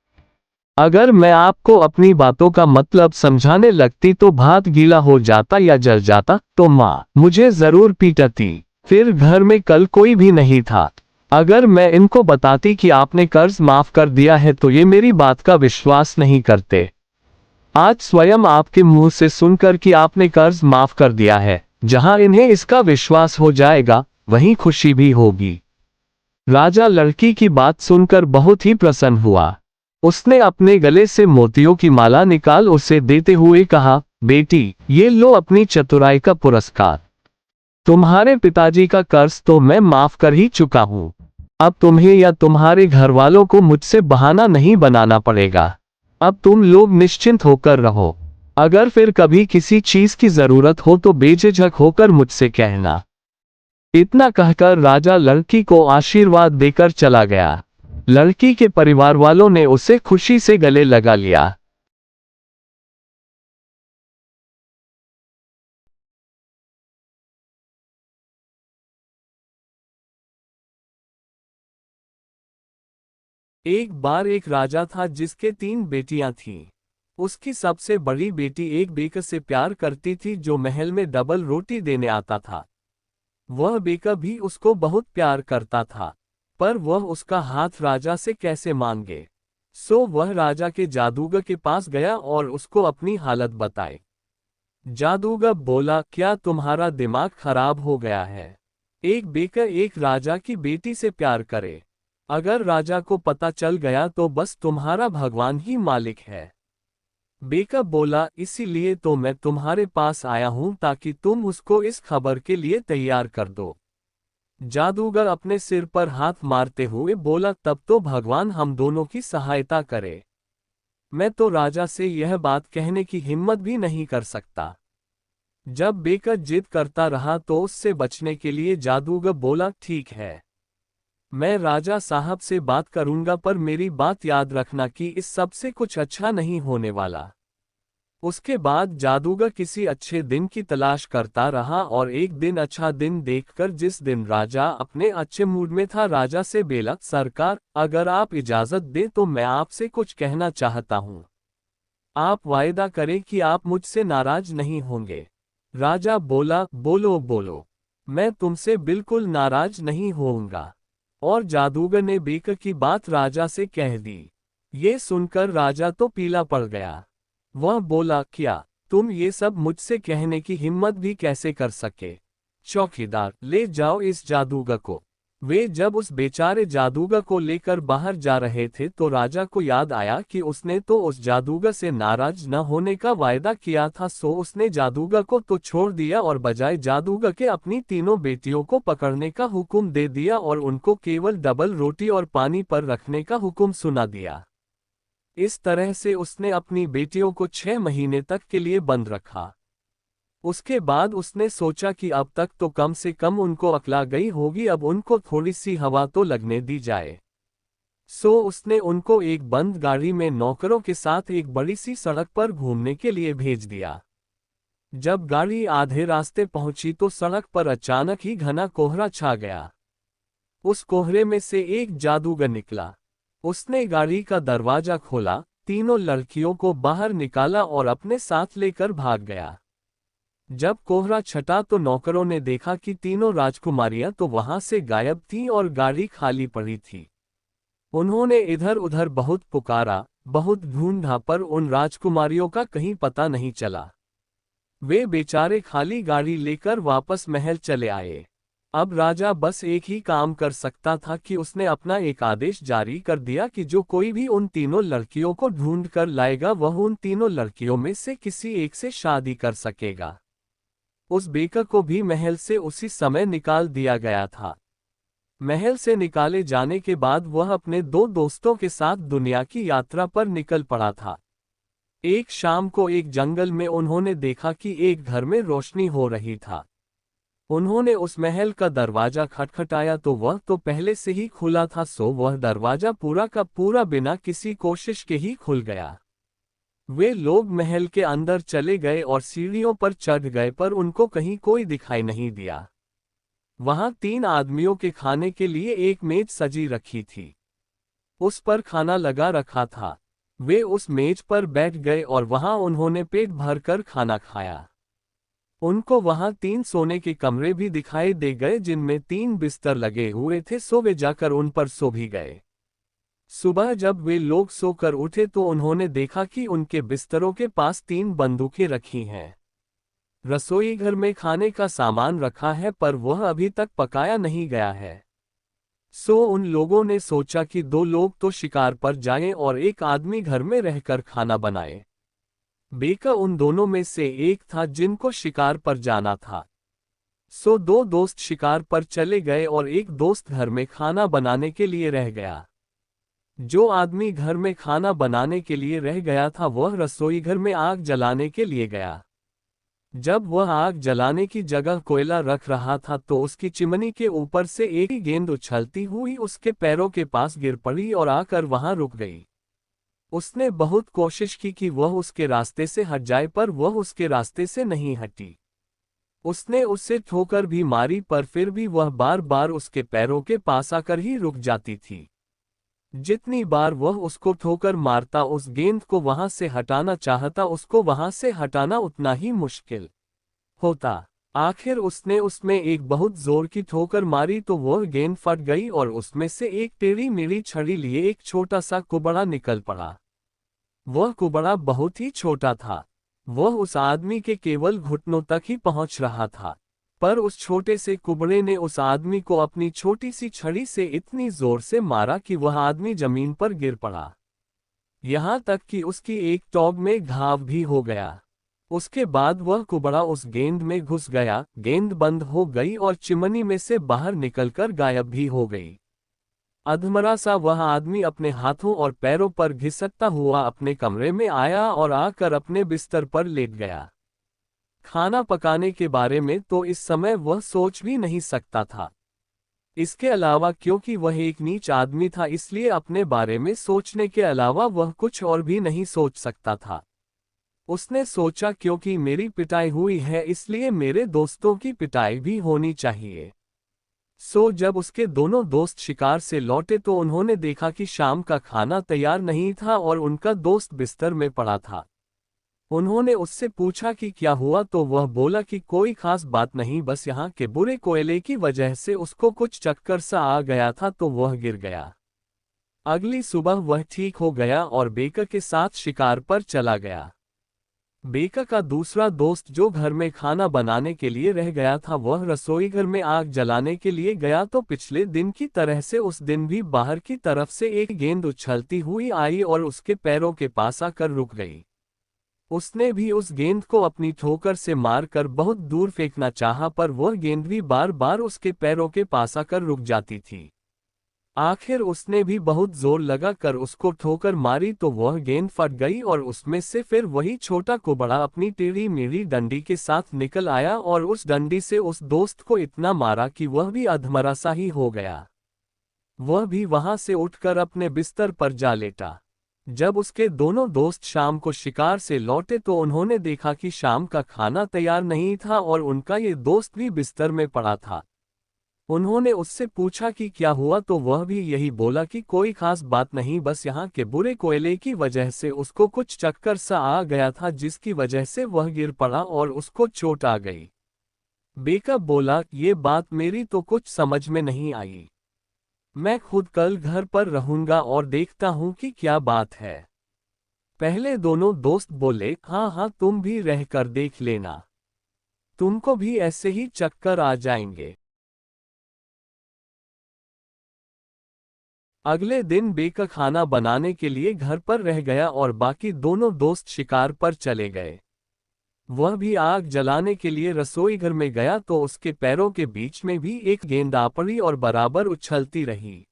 अगर मैं आपको अपनी बातों का मतलब समझाने लगती तो भात गीला हो जाता या जल जाता तो माँ मुझे जरूर पीटती। फिर घर में कल कोई भी नहीं था। अगर मैं इनको बताती कि आपने कर्ज माफ कर दिया है तो ये मेरी बात का विश्वास नहीं करते। आज स्वयं आपके मुंह से सुनकर कि आपने कर्ज माफ कर दिया है, जहां इन्हें इसका विश्वास हो जाएगा वहीं खुशी भी होगी। राजा लड़की की बात सुनकर बहुत ही प्रसन्न हुआ। उसने अपने गले से मोतियों की माला निकाल उसे देते हुए कहा, बेटी, ये लो अपनी चतुराई का पुरस्कार। तुम्हारे पिताजी का कर्ज तो मैं माफ कर ही चुका हूं। अब तुम्हें या तुम्हारे घर वालों को मुझसे बहाना नहीं बनाना पड़ेगा। अब तुम लोग निश्चिंत होकर रहो। अगर फिर कभी किसी चीज की जरूरत हो तो बेझिझक होकर मुझसे कहना। इतना कहकर राजा लड़की को आशीर्वाद देकर चला गया। लड़की के परिवार वालों ने उसे खुशी से गले लगा लिया। एक बार एक राजा था जिसके 3 बेटियां थीं। उसकी सबसे बड़ी बेटी एक बेकर से प्यार करती थी जो महल में डबल रोटी देने आता था। वह बेकर भी उसको बहुत प्यार करता था, पर वह उसका हाथ राजा से कैसे मांगे। सो वह राजा के जादूगर के पास गया और उसको अपनी हालत बताई। जादूगर बोला, क्या तुम्हारा दिमाग खराब हो गया है? एक बेकर एक राजा की बेटी से प्यार करे, अगर राजा को पता चल गया तो बस तुम्हारा भगवान ही मालिक है। बेकर बोला, इसीलिए तो मैं तुम्हारे पास आया हूं ताकि तुम उसको इस खबर के लिए तैयार कर दो। जादूगर अपने सिर पर हाथ मारते हुए बोला, तब तो भगवान हम दोनों की सहायता करे। मैं तो राजा से यह बात कहने की हिम्मत भी नहीं कर सकता। जब बेकर जिद करता रहा तो उससे बचने के लिए जादूगर बोला, ठीक है, मैं राजा साहब से बात करूंगा, पर मेरी बात याद रखना कि इस सब से कुछ अच्छा नहीं होने वाला। उसके बाद जादूगर किसी अच्छे दिन की तलाश करता रहा और एक दिन अच्छा दिन देखकर, जिस दिन राजा अपने अच्छे मूड में था, राजा से बोला, सरकार, अगर आप इजाजत दें तो मैं आपसे कुछ कहना चाहता हूँ। आप वायदा करें कि आप मुझसे नाराज नहीं होंगे। राजा बोला, बोलो बोलो, मैं तुमसे बिल्कुल नाराज नहीं होऊंगा। और जादूगर ने बेकर की बात राजा से कह दी। ये सुनकर राजा तो पीला पड़ गया। वह बोला, क्या तुम ये सब मुझसे कहने की हिम्मत भी कैसे कर सके? चौकीदार, ले जाओ इस जादूगर को। वे जब उस बेचारे जादूगर को लेकर बाहर जा रहे थे तो राजा को याद आया कि उसने तो उस जादूगर से नाराज न होने का वायदा किया था। सो उसने जादूगर को तो छोड़ दिया और बजाय जादूगर के अपनी तीनों बेटियों को पकड़ने का हुक्म दे दिया और उनको केवल डबल रोटी और पानी पर रखने का हुक्म सुना दिया। इस तरह से उसने अपनी बेटियों को 6 महीने तक के लिए बंद रखा। उसके बाद उसने सोचा कि अब तक तो कम से कम उनको अकला गई होगी, अब उनको थोड़ी सी हवा तो लगने दी जाए। सो उसने उनको एक बंद गाड़ी में नौकरों के साथ एक बड़ी सी सड़क पर घूमने के लिए भेज दिया। जब गाड़ी आधे रास्ते पहुंची तो सड़क पर अचानक ही घना कोहरा छा गया। उस कोहरे में से एक जादूगर निकला। उसने गाड़ी का दरवाजा खोला, तीनों लड़कियों को बाहर निकाला और अपने साथ लेकर भाग गया। जब कोहरा छटा तो नौकरों ने देखा कि तीनों राजकुमारियां तो वहां से गायब थीं और गाड़ी खाली पड़ी थी। उन्होंने इधर उधर बहुत पुकारा, बहुत ढूंढा, पर उन राजकुमारियों का कहीं पता नहीं चला। वे बेचारे खाली गाड़ी लेकर वापस महल चले आए। अब राजा बस एक ही काम कर सकता था कि उसने अपना एक आदेश जारी कर दिया कि जो कोई भी उन तीनों लड़कियों को ढूंढ कर लाएगा वह उन तीनों लड़कियों में से किसी एक से शादी कर सकेगा। उस बेकर को भी महल से उसी समय निकाल दिया गया था। महल से निकाले जाने के बाद वह अपने 2 दोस्तों के साथ दुनिया की यात्रा पर निकल पड़ा था। एक शाम को एक जंगल में उन्होंने देखा कि एक घर में रोशनी हो रही था। उन्होंने उस महल का दरवाजा खटखटाया तो वह तो पहले से ही खुला था। सो वह दरवाजा पूरा का पूरा बिना किसी कोशिश के ही खुल गया। वे लोग महल के अंदर चले गए और सीढ़ियों पर चढ़ गए, पर उनको कहीं कोई दिखाई नहीं दिया। वहां 3 आदमियों के खाने के लिए एक मेज सजी रखी थी। उस पर खाना लगा रखा था। वे उस मेज पर बैठ गए और वहां उन्होंने पेट भरकर खाना खाया। उनको वहां 3 सोने के कमरे भी दिखाई दे गए जिनमें 3 बिस्तर लगे हुए थे। सो वे जाकर उन पर सो भी गए। सुबह जब वे लोग सोकर उठे तो उन्होंने देखा कि उनके बिस्तरों के पास 3 बंदूकें रखी हैं। रसोई घर में खाने का सामान रखा है पर वह अभी तक पकाया नहीं गया है। सो उन लोगों ने सोचा कि 2 लोग तो शिकार पर जाएं और एक आदमी घर में रहकर खाना बनाए। बेकर उन दोनों में से एक था जिनको शिकार पर जाना था। सो 2 दोस्त शिकार पर चले गए और एक दोस्त घर में खाना बनाने के लिए रह गया। जो आदमी घर में खाना बनाने के लिए रह गया था वह रसोई घर में आग जलाने के लिए गया। जब वह आग जलाने की जगह कोयला रख रहा था तो उसकी चिमनी के ऊपर से एक गेंद उछलती हुई उसके पैरों के पास गिर पड़ी और आकर वहां रुक गई। उसने बहुत कोशिश की कि वह उसके रास्ते से हट जाए पर वह उसके रास्ते से नहीं हटी। उसने उससे ठोकर भी मारी पर फिर भी वह बार बार उसके पैरों के पास आकर ही रुक जाती थी। जितनी बार वह उसको ठोकर मारता उस गेंद को वहां से हटाना चाहता उसको वहां से हटाना उतना ही मुश्किल होता। आखिर उसने उसमें एक बहुत जोर की ठोकर मारी तो वह गेंद फट गई और उसमें से एक टेढ़ी मेढ़ी छड़ी लिए एक छोटा सा कुबड़ा निकल पड़ा। वह कुबड़ा बहुत ही छोटा था। वह उस आदमी के केवल घुटनों तक ही पहुंच रहा था, पर उस छोटे से कुबड़े ने उस आदमी को अपनी छोटी सी छड़ी से इतनी जोर से मारा कि वह आदमी जमीन पर गिर पड़ा। यहां तक कि उसकी एक टॉग में घाव भी हो गया। उसके बाद वह कुबड़ा उस गेंद में घुस गया, गेंद बंद हो गई और चिमनी में से बाहर निकलकर गायब भी हो गई। अधमरा सा वह आदमी अपने हाथों और पैरों पर घिसकता हुआ अपने कमरे में आया और आकर अपने बिस्तर पर लेट गया। खाना पकाने के बारे में तो इस समय वह सोच भी नहीं सकता था। इसके अलावा क्योंकि वह एक नीच आदमी था इसलिए अपने बारे में सोचने के अलावा वह कुछ और भी नहीं सोच सकता था। उसने सोचा क्योंकि मेरी पिटाई हुई है इसलिए मेरे दोस्तों की पिटाई भी होनी चाहिए। सो जब उसके दोनों दोस्त शिकार से लौटे तो उन्होंने देखा कि शाम का खाना तैयार नहीं था और उनका दोस्त बिस्तर में पड़ा था। उन्होंने उससे पूछा कि क्या हुआ तो वह बोला कि कोई खास बात नहीं, बस यहाँ के बुरे कोयले की वजह से उसको कुछ चक्कर सा आ गया था तो वह गिर गया। अगली सुबह वह ठीक हो गया और बेकर के साथ शिकार पर चला गया। बेका का दूसरा दोस्त जो घर में खाना बनाने के लिए रह गया था, वह रसोई घर में आग जलाने के लिए गया तो पिछले दिन की तरह से उस दिन भी बाहर की तरफ से एक गेंद उछलती हुई आई और उसके पैरों के पास आकर रुक गई। उसने भी उस गेंद को अपनी ठोकर से मारकर बहुत दूर फेंकना चाहा, पर वह गेंद भी बार बार उसके पैरों के पास आकर रुक जाती थी। आखिर उसने भी बहुत जोर लगा कर उसको ठोकर मारी तो वह गेंद फट गई और उसमें से फिर वही छोटा कुबड़ा अपनी टेढ़ी मेढ़ी डंडी के साथ निकल आया और उस डंडी से उस दोस्त को इतना मारा कि वह भी अधमरा सा ही हो गया। वह भी वहां से उठकर अपने बिस्तर पर जा लेटा। जब उसके दोनों दोस्त शाम को शिकार से लौटे तो उन्होंने देखा कि शाम का खाना तैयार नहीं था और उनका ये दोस्त भी बिस्तर में पड़ा था। उन्होंने उससे पूछा कि क्या हुआ तो वह भी यही बोला कि कोई खास बात नहीं, बस यहाँ के बुरे कोयले की वजह से उसको कुछ चक्कर सा आ गया था जिसकी वजह से वह गिर पड़ा और उसको चोट आ गई। बेका बोला, ये बात मेरी तो कुछ समझ में नहीं आई। मैं खुद कल घर पर रहूंगा और देखता हूँ कि क्या बात है। पहले दोनों दोस्त बोले, हाँ हाँ तुम भी रहकर देख लेना, तुमको भी ऐसे ही चक्कर आ जाएंगे। अगले दिन बेका खाना बनाने के लिए घर पर रह गया और बाकी दोनों दोस्त शिकार पर चले गए। वह भी आग जलाने के लिए रसोई घर में गया तो उसके पैरों के बीच में भी एक गेंद आ पड़ी और बराबर उछलती रही।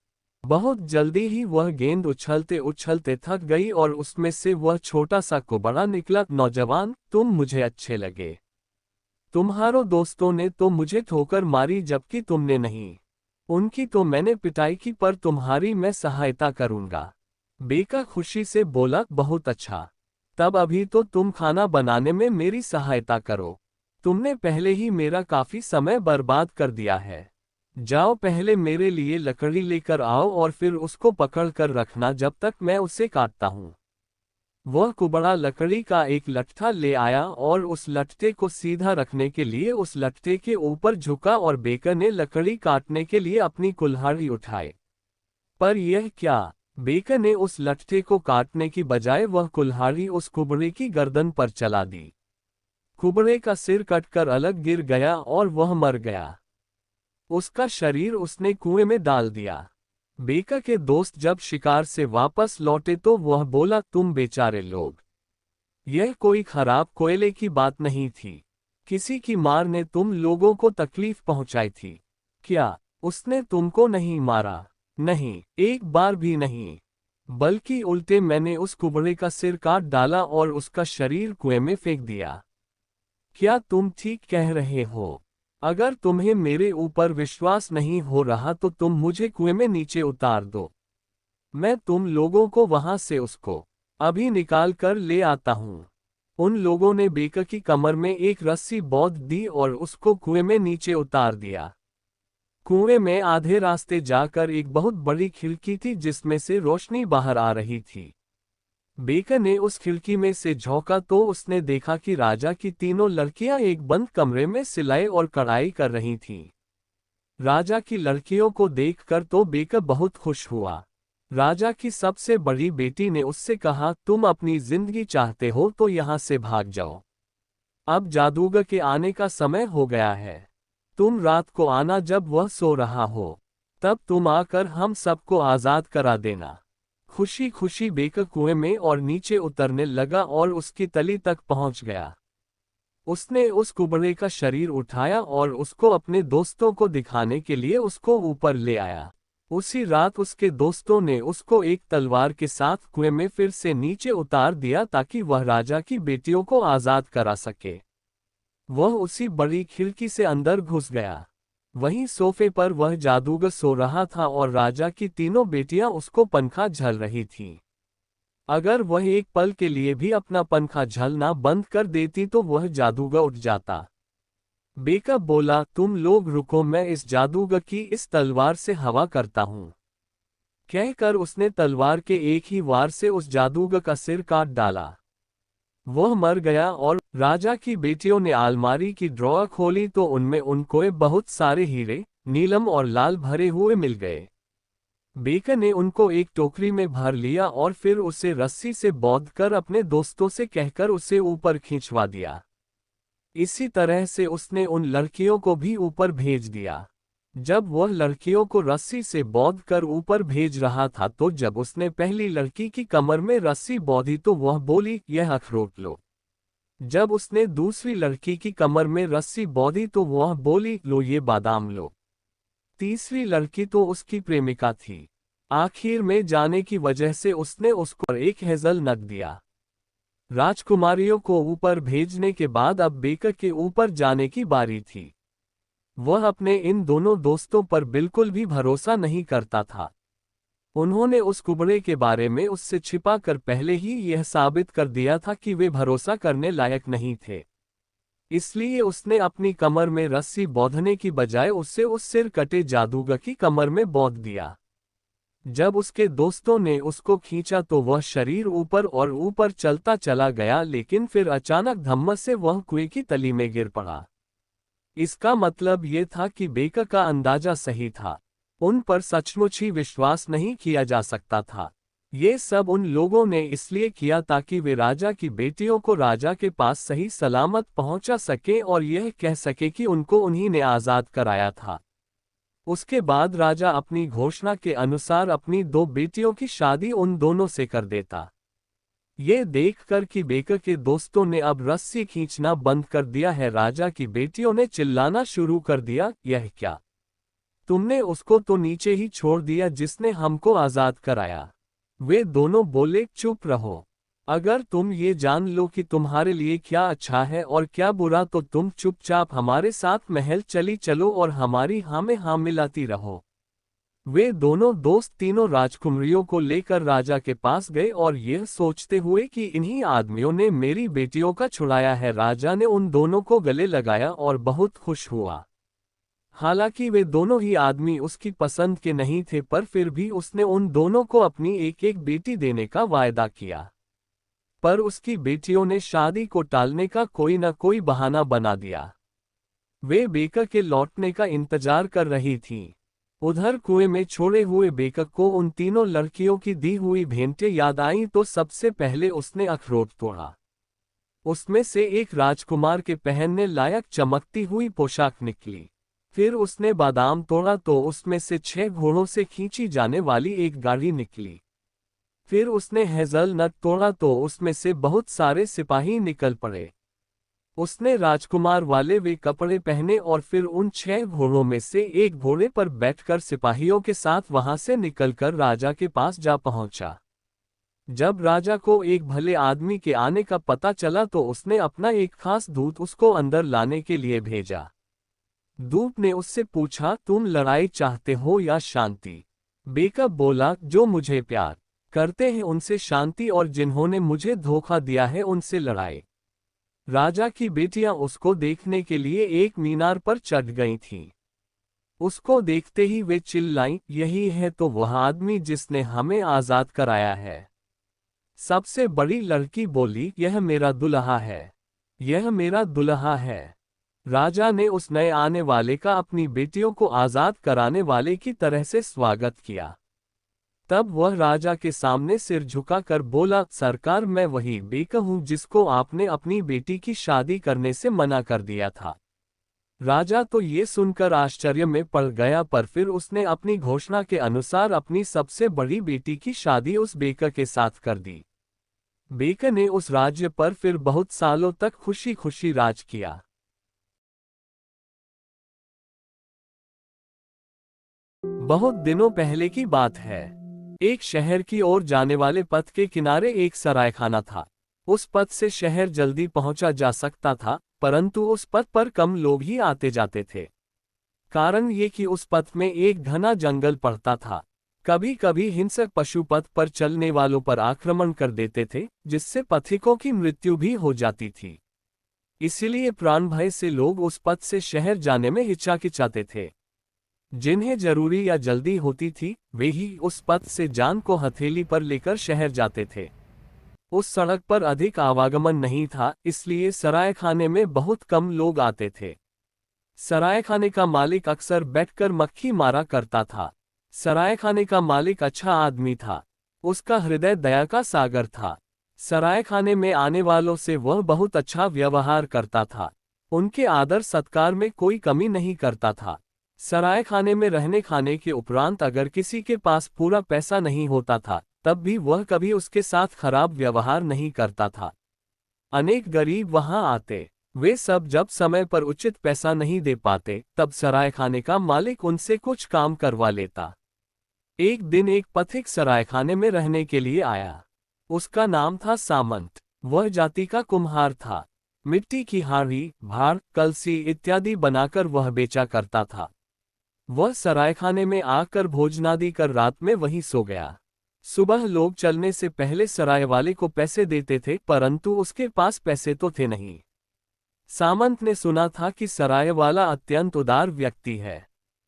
बहुत जल्दी ही वह गेंद उछलते उछलते थक गई और उसमें से वह छोटा सा कुबड़ा निकला। नौजवान, तुम मुझे अच्छे लगे। तुम्हारों दोस्तों ने तो मुझे ठोकर मारी जबकि तुमने नहीं। उनकी तो मैंने पिटाई की, पर तुम्हारी मैं सहायता करूंगा। बेका खुशी से बोला, बहुत अच्छा। तब अभी तो तुम खाना बनाने में मेरी सहायता करो। तुमने पहले ही मेरा काफी समय बर्बाद कर दिया है। जाओ पहले मेरे लिए लकड़ी लेकर आओ और फिर उसको पकड़ कर रखना जब तक मैं उसे काटता हूँ। वह कुबड़ा लकड़ी का एक लट्ठा ले आया और उस लट्ठे को सीधा रखने के लिए उस लट्ठे के ऊपर झुका और बेका ने लकड़ी काटने के लिए अपनी कुल्हाड़ी उठाई। पर यह क्या! बेका ने उस लट्ठे को काटने की बजाय वह कुल्हाड़ी उस कुबड़े की गर्दन पर चला दी। कुबड़े का सिर कटकर अलग गिर गया और वह मर गया। उसका शरीर उसने कुएं में डाल दिया। बेका के दोस्त जब शिकार से वापस लौटे तो वह बोला, तुम बेचारे लोग, यह कोई खराब कोयले की बात नहीं थी। किसी की मार ने तुम लोगों को तकलीफ पहुंचाई थी क्या? उसने तुमको नहीं मारा? नहीं, एक बार भी नहीं। बल्कि उल्टे मैंने उस कुबड़े का सिर काट डाला और उसका शरीर कुएं में फेंक दिया। क्या तुम ठीक कह रहे हो? अगर तुम्हें मेरे ऊपर विश्वास नहीं हो रहा तो तुम मुझे कुएं में नीचे उतार दो। मैं तुम लोगों को वहां से उसको अभी निकाल कर ले आता हूँ। उन लोगों ने बेका की कमर में एक रस्सी बांध दी और उसको कुएं में नीचे उतार दिया। कुएं में आधे रास्ते जाकर एक बहुत बड़ी खिड़की थी जिसमें से रोशनी बाहर आ रही थी। बेका ने उस खिड़की में से झोंका तो उसने देखा कि राजा की तीनों लड़कियां एक बंद कमरे में सिलाई और कढ़ाई कर रही थीं। राजा की लड़कियों को देखकर तो बेका बहुत खुश हुआ। राजा की सबसे बड़ी बेटी ने उससे कहा, तुम अपनी जिंदगी चाहते हो तो यहाँ से भाग जाओ। अब जादूगर के आने का समय हो गया है। तुम रात को आना, जब वह सो रहा हो, तब तुम आकर हम सबको आज़ाद करा देना। खुशी खुशी बेका कुएं में और नीचे उतरने लगा और उसकी तली तक पहुंच गया। उसने उस कुबड़े का शरीर उठाया और उसको अपने दोस्तों को दिखाने के लिए उसको ऊपर ले आया। उसी रात उसके दोस्तों ने उसको एक तलवार के साथ कुएं में फिर से नीचे उतार दिया ताकि वह राजा की बेटियों को आज़ाद करा सके। वह उसी बड़ी खिड़की से अंदर घुस गया। वहीं सोफे पर वह जादूगर सो रहा था और राजा की तीनों बेटियां उसको पंखा झल रही थीं। अगर वह एक पल के लिए भी अपना पंखा झलना बंद कर देती तो वह जादूगर उठ जाता। बेका बोला, तुम लोग रुको, मैं इस जादूगर की इस तलवार से हवा करता हूँ। कहकर उसने तलवार के एक ही वार से उस जादूगर का सिर काट डाला। वह मर गया और राजा की बेटियों ने अलमारी की ड्रॉअर खोली तो उनमें उनको बहुत सारे हीरे, नीलम और लाल भरे हुए मिल गए। बेकर ने उनको एक टोकरी में भर लिया और फिर उसे रस्सी से बांध कर अपने दोस्तों से कहकर उसे ऊपर खींचवा दिया। इसी तरह से उसने उन लड़कियों को भी ऊपर भेज दिया। जब वह लड़कियों को रस्सी से बांध कर ऊपर भेज रहा था तो जब उसने पहली लड़की की कमर में रस्सी बांधी तो वह बोली, यह अखरोट लो। जब उसने दूसरी लड़की की कमर में रस्सी बांधी तो वह बोली, लो ये बादाम लो। तीसरी लड़की तो उसकी प्रेमिका थी। आखिर में जाने की वजह से उसने उसको एक हेजल नट दिया। राजकुमारियों को ऊपर भेजने के बाद अब बेकर के ऊपर जाने की बारी थी। वह अपने इन दोनों दोस्तों पर बिल्कुल भी भरोसा नहीं करता था। उन्होंने उस कुबड़े के बारे में उससे छिपा कर पहले ही यह साबित कर दिया था कि वे भरोसा करने लायक नहीं थे। इसलिए उसने अपनी कमर में रस्सी बांधने की बजाय उससे उस सिर कटे जादूगर की कमर में बांध दिया। जब उसके दोस्तों ने उसको खींचा तो वह शरीर ऊपर और ऊपर चलता चला गया, लेकिन फिर अचानक धम्मस से वह कुएं की तली में गिर पड़ा। इसका मतलब ये था कि बेकर का अंदाजा सही था। उन पर सचमुच ही विश्वास नहीं किया जा सकता था। ये सब उन लोगों ने इसलिए किया ताकि वे राजा की बेटियों को राजा के पास सही सलामत पहुंचा सके और यह कह सके कि उनको उन्हीं ने आज़ाद कराया था। उसके बाद राजा अपनी घोषणा के अनुसार अपनी दो बेटियों की शादी उन दोनों से कर देता। ये देखकर कि बेकर के दोस्तों ने अब रस्सी खींचना बंद कर दिया है, राजा की बेटियों ने चिल्लाना शुरू कर दिया, यह क्या? तुमने उसको तो नीचे ही छोड़ दिया जिसने हमको आज़ाद कराया। वे दोनों बोले, चुप रहो। अगर तुम ये जान लो कि तुम्हारे लिए क्या अच्छा है और क्या बुरा तो तुम चुपचाप हमारे साथ महल चली चलो और हमारी हाँ में हाँ मिलाती रहो। वे दोनों दोस्त तीनों राजकुमारियों को लेकर राजा के पास गए और यह सोचते हुए कि इन्हीं आदमियों ने मेरी बेटियों का छुड़ाया है। राजा ने उन दोनों को गले लगाया और बहुत खुश हुआ। हालांकि वे दोनों ही आदमी उसकी पसंद के नहीं थे, पर फिर भी उसने उन दोनों को अपनी एक एक बेटी देने का वायदा किया। पर उसकी बेटियों ने शादी को टालने का कोई न कोई बहाना बना दिया। वे बेकर के लौटने का इंतजार कर रही थीं। उधर कुएं में छोड़े हुए बेकर को उन तीनों लड़कियों की दी हुई भेंटें याद आईं तो सबसे पहले उसने अखरोट तोड़ा। उसमें से एक राजकुमार के पहनने लायक चमकती हुई पोशाक निकली। फिर उसने बादाम तोड़ा तो उसमें से 6 घोड़ों से खींची जाने वाली एक गाड़ी निकली। फिर उसने हेज़लनट तोड़ा तो उसमें से बहुत सारे सिपाही निकल पड़े। उसने राजकुमार वाले वे कपड़े पहने और फिर उन 6 घोड़ों में से एक घोड़े पर बैठकर सिपाहियों के साथ वहां से निकलकर राजा के पास जा पहुंचा। जब राजा को एक भले आदमी के आने का पता चला तो उसने अपना एक खास दूत उसको अंदर लाने के लिए भेजा। दूत ने उससे पूछा, तुम लड़ाई चाहते हो या शांति? बेकर बोला, जो मुझे प्यार करते हैं उनसे शांति और जिन्होंने मुझे धोखा दिया है उनसे लड़ाई। राजा की बेटियां उसको देखने के लिए एक मीनार पर चढ़ गई थीं। उसको देखते ही वे चिल्लाईं, यही है तो वह आदमी जिसने हमें आज़ाद कराया है। सबसे बड़ी लड़की बोली, यह मेरा दुल्हा है, यह मेरा दुल्हा है। राजा ने उस नए आने वाले का अपनी बेटियों को आज़ाद कराने वाले की तरह से स्वागत किया। तब वह राजा के सामने सिर झुकाकर बोला, सरकार, मैं वही बेकर हूँ जिसको आपने अपनी बेटी की शादी करने से मना कर दिया था। राजा तो ये सुनकर आश्चर्य में पड़ गया, पर फिर उसने अपनी घोषणा के अनुसार अपनी सबसे बड़ी बेटी की शादी उस बेकर के साथ कर दी। बेकर ने उस राज्य पर फिर बहुत सालों तक खुशी खुशी राज किया। बहुत दिनों पहले की बात है। एक शहर की ओर जाने वाले पथ के किनारे एक सरायखाना था। उस पथ से शहर जल्दी पहुंचा जा सकता था, परंतु उस पथ पर कम लोग ही आते जाते थे। कारण ये कि उस पथ में एक घना जंगल पड़ता था। कभी कभी हिंसक पशु पथ पर चलने वालों पर आक्रमण कर देते थे, जिससे पथिकों की मृत्यु भी हो जाती थी। इसलिए प्राण भय से लोग उस पथ से शहर जाने में हिचकिचाते थे। जिन्हें जरूरी या जल्दी होती थी, वे ही उस पथ से जान को हथेली पर लेकर शहर जाते थे। उस सड़क पर अधिक आवागमन नहीं था, इसलिए सरायखाने में बहुत कम लोग आते थे। सरायखाने का मालिक अक्सर बैठकर मक्खी मारा करता था। सरायखाने का मालिक अच्छा आदमी था। उसका हृदय दया का सागर था। सरायखाने में आने वालों से वह बहुत अच्छा व्यवहार करता था। उनके आदर सत्कार में कोई कमी नहीं करता था। सरायखाने में रहने खाने के उपरांत अगर किसी के पास पूरा पैसा नहीं होता था, तब भी वह कभी उसके साथ खराब व्यवहार नहीं करता था। अनेक गरीब वहां आते। वे सब जब समय पर उचित पैसा नहीं दे पाते, तब सरायखाने का मालिक उनसे कुछ काम करवा लेता। एक दिन एक पथिक सरायखाने में रहने के लिए आया। उसका नाम था सामंत। वह जाति का कुम्हार था। मिट्टी की हांडी, भार, कलसी इत्यादि बनाकर वह बेचा करता था। वह सरायखाने में आकर भोजनादि कर रात में वहीं सो गया। सुबह लोग चलने से पहले सराय वाले को पैसे देते थे, परंतु उसके पास पैसे तो थे नहीं। सामंत ने सुना था कि सराय वाला अत्यंत उदार व्यक्ति है।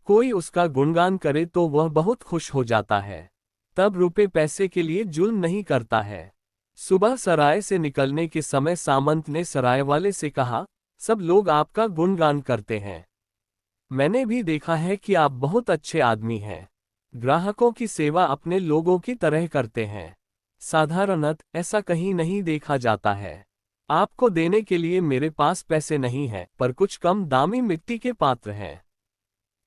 कोई उसका गुणगान करे तो वह बहुत खुश हो जाता है। तब रुपए पैसे के लिए जुल्म नहीं करता है। सुबह सराय से निकलने के समय सामंत ने सराय वाले से कहा, सब लोग आपका गुणगान करते हैं। मैंने भी देखा है कि आप बहुत अच्छे आदमी हैं। ग्राहकों की सेवा अपने लोगों की तरह करते हैं। साधारणतः ऐसा कहीं नहीं देखा जाता है। आपको देने के लिए मेरे पास पैसे नहीं हैं, पर कुछ कम दामी मिट्टी के पात्र हैं।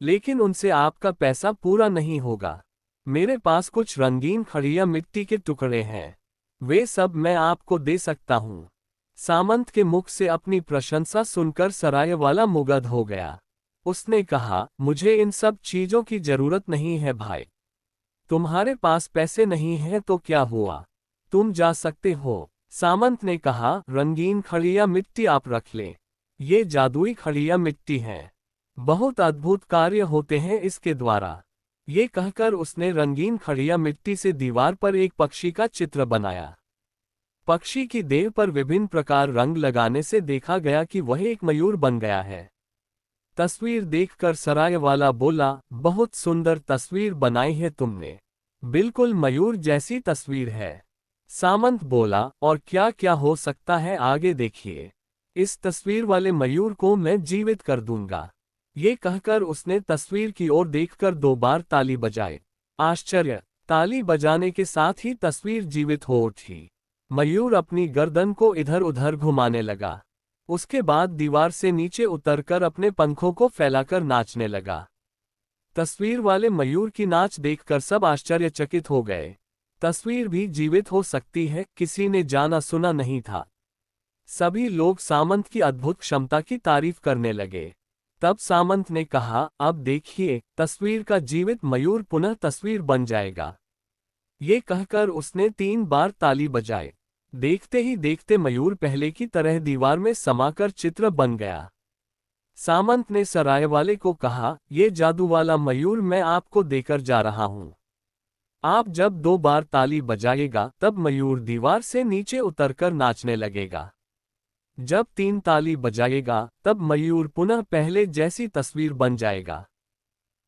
लेकिन उनसे आपका पैसा पूरा नहीं होगा। मेरे पास कुछ रंगीन खड़िया मिट्टी के टुकड़े हैं। वे सब मैं आपको दे सकता हूँ। सामंत के मुख से अपनी प्रशंसा सुनकर सराय वाला मुग्ध हो गया। उसने कहा, मुझे इन सब चीजों की जरूरत नहीं है भाई। तुम्हारे पास पैसे नहीं हैं तो क्या हुआ, तुम जा सकते हो। सामंत ने कहा, रंगीन खड़िया मिट्टी आप रख लें। ये जादुई खड़िया मिट्टी है। बहुत अद्भुत कार्य होते हैं इसके द्वारा। ये कहकर उसने रंगीन खड़िया मिट्टी से दीवार पर एक पक्षी का चित्र बनाया। पक्षी की देह पर विभिन्न प्रकार रंग लगाने से देखा गया कि वह एक मयूर बन गया है। तस्वीर देखकर सराय वाला बोला, बहुत सुंदर तस्वीर बनाई है तुमने। बिल्कुल मयूर जैसी तस्वीर है। सामंत बोला, और क्या क्या हो सकता है आगे देखिए। इस तस्वीर वाले मयूर को मैं जीवित कर दूंगा। ये कहकर उसने तस्वीर की ओर देखकर 2 बार ताली बजाई। आश्चर्य! ताली बजाने के साथ ही तस्वीर जीवित हो उठी। मयूर अपनी गर्दन को इधर उधर घुमाने लगा। उसके बाद दीवार से नीचे उतरकर अपने पंखों को फैलाकर नाचने लगा। तस्वीर वाले मयूर की नाच देखकर सब आश्चर्यचकित हो गए। तस्वीर भी जीवित हो सकती है, किसी ने जाना सुना नहीं था। सभी लोग सामंत की अद्भुत क्षमता की तारीफ करने लगे। तब सामंत ने कहा, अब देखिए, तस्वीर का जीवित मयूर पुनः तस्वीर बन जाएगा। ये कहकर उसने 3 बार ताली बजाई। देखते ही देखते मयूर पहले की तरह दीवार में समाकर चित्र बन गया। सामंत ने सराय वाले को कहा, ये जादू वाला मयूर मैं आपको देकर जा रहा हूं। आप जब 2 बार ताली बजाएगा, तब मयूर दीवार से नीचे उतरकर नाचने लगेगा। जब 3 ताली बजाएगा, तब मयूर पुनः पहले जैसी तस्वीर बन जाएगा।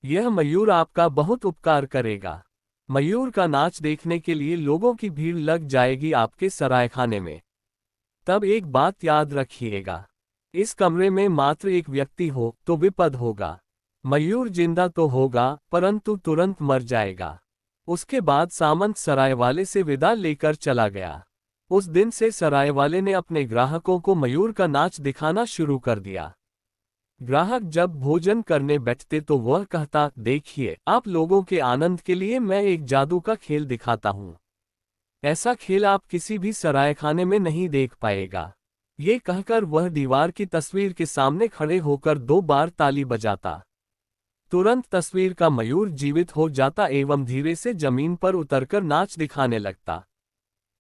यह मयूर आपका बहुत उपकार करेगा। मयूर का नाच देखने के लिए लोगों की भीड़ लग जाएगी आपके सरायखाने में। तब एक बात याद रखिएगा, इस कमरे में मात्र एक व्यक्ति हो तो विपद होगा। मयूर जिंदा तो होगा, परंतु तुरंत मर जाएगा। उसके बाद सामंत सराय वाले से विदा लेकर चला गया। उस दिन से सराय वाले ने अपने ग्राहकों को मयूर का नाच दिखाना शुरू कर दिया। ग्राहक जब भोजन करने बैठते तो वह कहता, देखिए, आप लोगों के आनंद के लिए मैं एक जादू का खेल दिखाता हूँ। ऐसा खेल आप किसी भी सरायखाने में नहीं देख पाएगा। ये कहकर वह दीवार की तस्वीर के सामने खड़े होकर 2 बार ताली बजाता। तुरंत तस्वीर का मयूर जीवित हो जाता एवं धीरे से जमीन पर उतरकर नाच दिखाने लगता।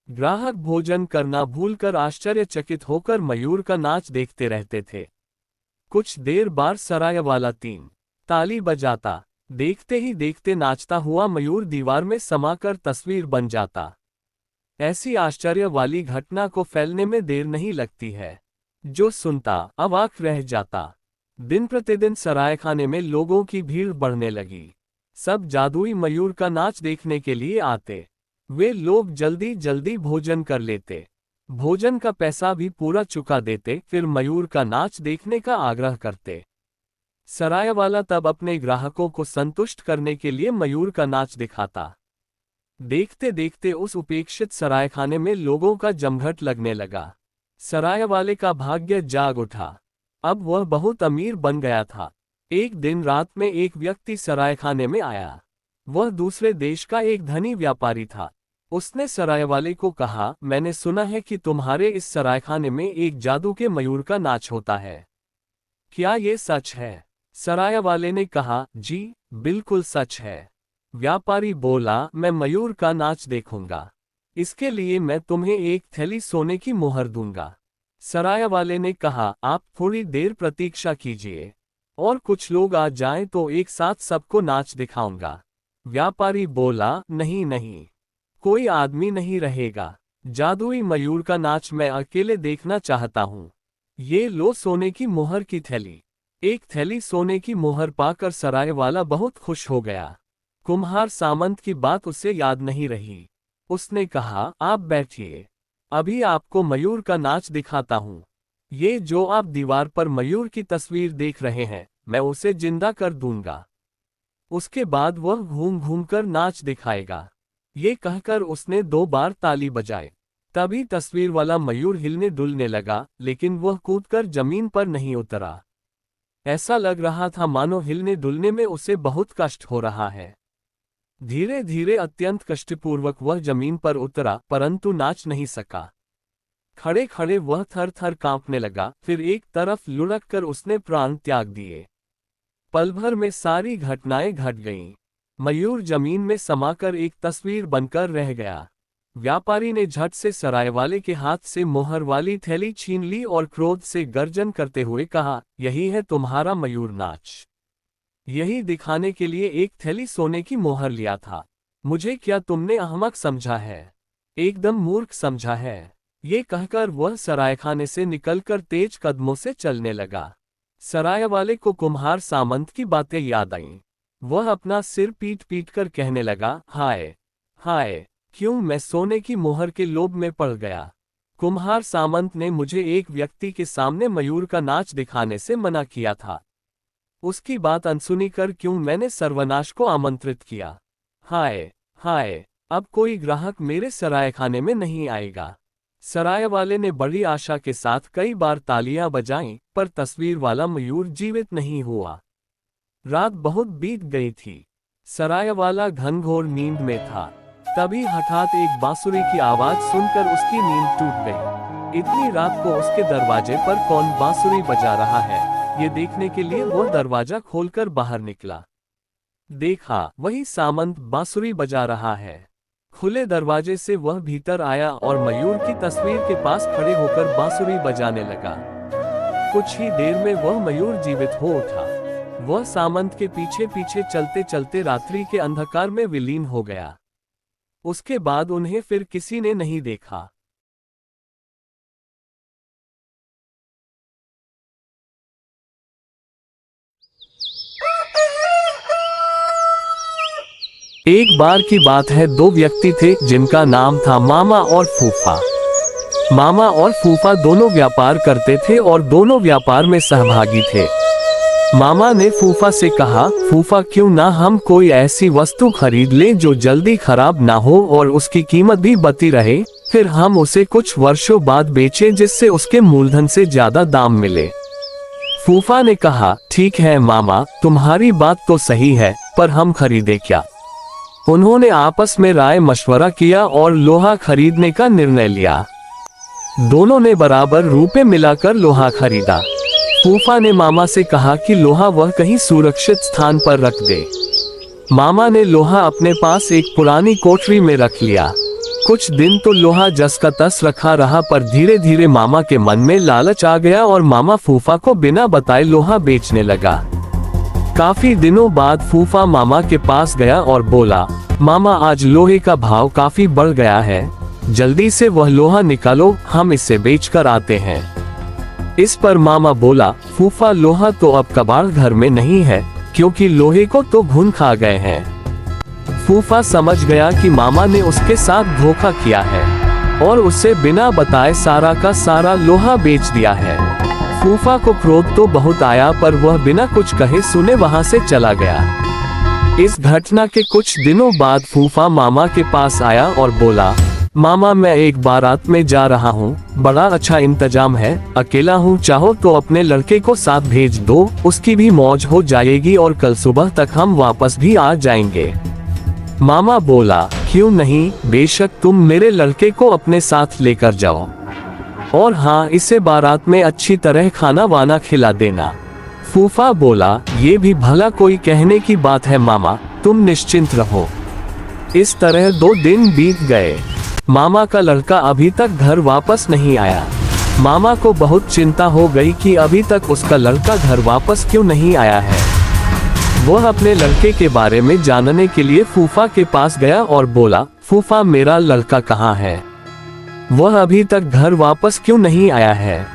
ग्राहक भोजन करना भूलकर आश्चर्यचकित होकर मयूर का नाच देखते रहते थे। कुछ देर बाद सराय वाला 3 ताली बजाता। देखते ही देखते नाचता हुआ मयूर दीवार में समाकर तस्वीर बन जाता। ऐसी आश्चर्य वाली घटना को फैलने में देर नहीं लगती है। जो सुनता अवाक रह जाता। दिन प्रतिदिन सरायखाने में लोगों की भीड़ बढ़ने लगी। सब जादुई मयूर का नाच देखने के लिए आते। वे लोग जल्दी जल्दी भोजन कर लेते। भोजन का पैसा भी पूरा चुका देते, फिर मयूर का नाच देखने का आग्रह करते। सराय वाला तब अपने ग्राहकों को संतुष्ट करने के लिए मयूर का नाच दिखाता। देखते देखते उस उपेक्षित सरायखाने में लोगों का जमघट लगने लगा। सराय वाले का भाग्य जाग उठा। अब वह बहुत अमीर बन गया था। एक दिन रात में एक व्यक्ति सरायखाने में आया। वह दूसरे देश का एक धनी व्यापारी था। उसने सराय वाले को कहा, मैंने सुना है कि तुम्हारे इस सरायखाने में एक जादू के मयूर का नाच होता है। क्या ये सच है? सराय वाले ने कहा, जी बिल्कुल सच है। व्यापारी बोला, मैं मयूर का नाच देखूंगा। इसके लिए मैं तुम्हें एक थैली सोने की मोहर दूंगा। सराय वाले ने कहा, आप थोड़ी देर प्रतीक्षा कीजिए और कुछ लोग आ जाएं तो एक साथ सबको नाच दिखाऊंगा। व्यापारी बोला, नहीं नहीं, कोई आदमी नहीं रहेगा। जादुई मयूर का नाच मैं अकेले देखना चाहता हूँ। ये लो सोने की मोहर की थैली। एक थैली सोने की मोहर पाकर सराय वाला बहुत खुश हो गया। कुम्हार सामंत की बात उसे याद नहीं रही। उसने कहा, आप बैठिए, अभी आपको मयूर का नाच दिखाता हूँ। ये जो आप दीवार पर मयूर की तस्वीर देख रहे हैं, मैं उसे जिंदा कर दूंगा। उसके बाद वह घूम घूम कर नाच दिखाएगा। ये कहकर उसने 2 बार ताली बजाए। तभी तस्वीर वाला मयूर हिलने डुलने लगा, लेकिन वह कूदकर जमीन पर नहीं उतरा। ऐसा लग रहा था मानो हिलने डुलने में उसे बहुत कष्ट हो रहा है। धीरे धीरे अत्यंत कष्टपूर्वक वह जमीन पर उतरा, परंतु नाच नहीं सका। खड़े खड़े वह थर थर कांपने लगा। फिर एक तरफ लुढ़क कर उसने प्राण त्याग दिए। पल भर में सारी घटनाएं घट गईं। मयूर जमीन में समाकर एक तस्वीर बनकर रह गया। व्यापारी ने झट से सराय वाले के हाथ से मोहर वाली थैली छीन ली और क्रोध से गर्जन करते हुए कहा, यही है तुम्हारा मयूर नाच। यही दिखाने के लिए एक थैली सोने की मोहर लिया था। मुझे क्या तुमने अहमक समझा है? एकदम मूर्ख समझा है। ये कहकर वह सरायखाने से निकलकर तेज कदमों से चलने लगा। सराय वाले को कुम्हार सामंत की बातें याद आईं। वह अपना सिर पीट पीट कर कहने लगा, हाय हाय, क्यों मैं सोने की मोहर के लोभ में पड़ गया। कुम्हार सामंत ने मुझे एक व्यक्ति के सामने मयूर का नाच दिखाने से मना किया था। उसकी बात अनसुनी कर क्यों मैंने सर्वनाश को आमंत्रित किया। हाय हाय, अब कोई ग्राहक मेरे सरायखाने में नहीं आएगा। सराय वाले ने बड़ी आशा के साथ कई बार तालियां बजाईं, पर तस्वीर वाला मयूर जीवित नहीं हुआ। रात बहुत बीत गई थी। सराय वाला घनघोर नींद में था। तभी हठात एक बांसुरी की आवाज सुनकर उसकी नींद टूट गई। इतनी रात को उसके दरवाजे पर कौन बांसुरी बजा रहा है, ये देखने के लिए वो दरवाजा खोलकर बाहर निकला। देखा, वही सामंत बांसुरी बजा रहा है। खुले दरवाजे से वह भीतर आया और मयूर की तस्वीर के पास खड़े होकर बांसुरी बजाने लगा। कुछ ही देर में वह मयूर जीवित हो उठा। वह सामंत के पीछे पीछे चलते चलते रात्रि के अंधकार में विलीन हो गया। उसके बाद उन्हें फिर किसी ने नहीं देखा। एक बार की बात है, 2 व्यक्ति थे जिनका नाम था मामा और फूफा। मामा और फूफा दोनों व्यापार करते थे और दोनों व्यापार में सहभागी थे। मामा ने फूफा से कहा, फूफा क्यों ना हम कोई ऐसी वस्तु खरीद लें जो जल्दी खराब ना हो और उसकी कीमत भी बती रहे, फिर हम उसे कुछ वर्षों बाद बेचें जिससे उसके मूलधन से ज्यादा दाम मिले। फूफा ने कहा, ठीक है मामा, तुम्हारी बात तो सही है, पर हम खरीदे क्या? उन्होंने आपस में राय मशवरा किया और लोहा खरीदने का निर्णय लिया। दोनों ने बराबर रुपए मिलाकर लोहा खरीदा। फूफा ने मामा से कहा कि लोहा वह कहीं सुरक्षित स्थान पर रख दे। मामा ने लोहा अपने पास एक पुरानी कोठरी में रख लिया। कुछ दिन तो लोहा जस का तस रखा रहा, पर धीरे धीरे मामा के मन में लालच आ गया और मामा फूफा को बिना बताए लोहा बेचने लगा। काफी दिनों बाद फूफा मामा के पास गया और बोला, मामा आज लोहे का भाव काफी बढ़ गया है, जल्दी से वह लोहा निकालो, हम इसे बेचकर आते हैं। इस पर मामा बोला, फूफा लोहा तो अब कबाड़ घर में नहीं है, क्योंकि लोहे को तो घुन खा गए हैं। फूफा समझ गया कि मामा ने उसके साथ धोखा किया है और उसे बिना बताए सारा का सारा लोहा बेच दिया है। फूफा को क्रोध तो बहुत आया, पर वह बिना कुछ कहे सुने वहां से चला गया। इस घटना के कुछ दिनों बाद फूफा मामा के पास आया और बोला, मामा मैं एक बारात में जा रहा हूँ, बड़ा अच्छा इंतजाम है, अकेला हूँ, चाहो तो अपने लड़के को साथ भेज दो, उसकी भी मौज हो जाएगी और कल सुबह तक हम वापस भी आ जाएंगे। मामा बोला, क्यों नहीं, बेशक तुम मेरे लड़के को अपने साथ लेकर जाओ, और हाँ इसे बारात में अच्छी तरह खाना वाना खिला देना। फूफा बोला, ये भी भला कोई कहने की बात है मामा, तुम निश्चिंत रहो। इस तरह 2 दिन बीत गए। मामा का लड़का अभी तक घर वापस नहीं आया। मामा को बहुत चिंता हो गई कि अभी तक उसका लड़का घर वापस क्यों नहीं आया है। वह अपने लड़के के बारे में जानने के लिए फूफा के पास गया और बोला, फूफा मेरा लड़का कहाँ है, वह अभी तक घर वापस क्यों नहीं आया है।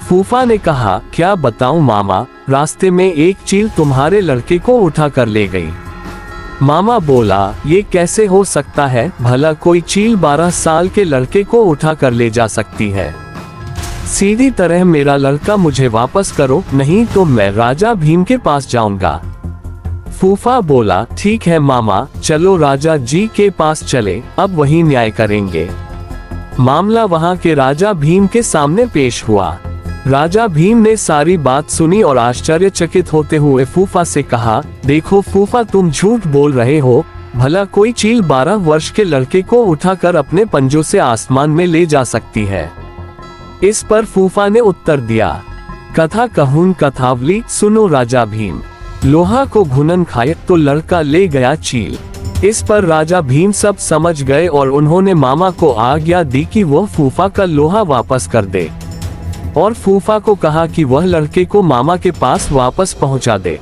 फूफा ने कहा, क्या बताऊं मामा, रास्ते में एक चील तुम्हारे लड़के को उठा कर ले गई। मामा बोला, ये कैसे हो सकता है, भला कोई चील 12 साल के लड़के को उठा कर ले जा सकती है। सीधी तरह मेरा लड़का मुझे वापस करो, नहीं तो मैं राजा भीम के पास जाऊंगा। फूफा बोला, ठीक है मामा, चलो राजा जी के पास चले, अब वही न्याय करेंगे। मामला वहां के राजा भीम के सामने पेश हुआ। राजा भीम ने सारी बात सुनी और आश्चर्यचकित होते हुए फूफा से कहा, देखो फूफा तुम झूठ बोल रहे हो, भला कोई चील 12 वर्ष के लड़के को उठाकर अपने पंजों से आसमान में ले जा सकती है। इस पर फूफा ने उत्तर दिया, कथा कहून कथावली सुनो राजा भीम, लोहा को घुनन खाए तो लड़का ले गया चील। इस पर राजा भीम सब समझ गए और उन्होंने मामा को आज्ञा दी कि वह फूफा का लोहा वापस कर दे, और फूफा को कहा कि वह लड़के को मामा के पास वापस पहुंचा दे।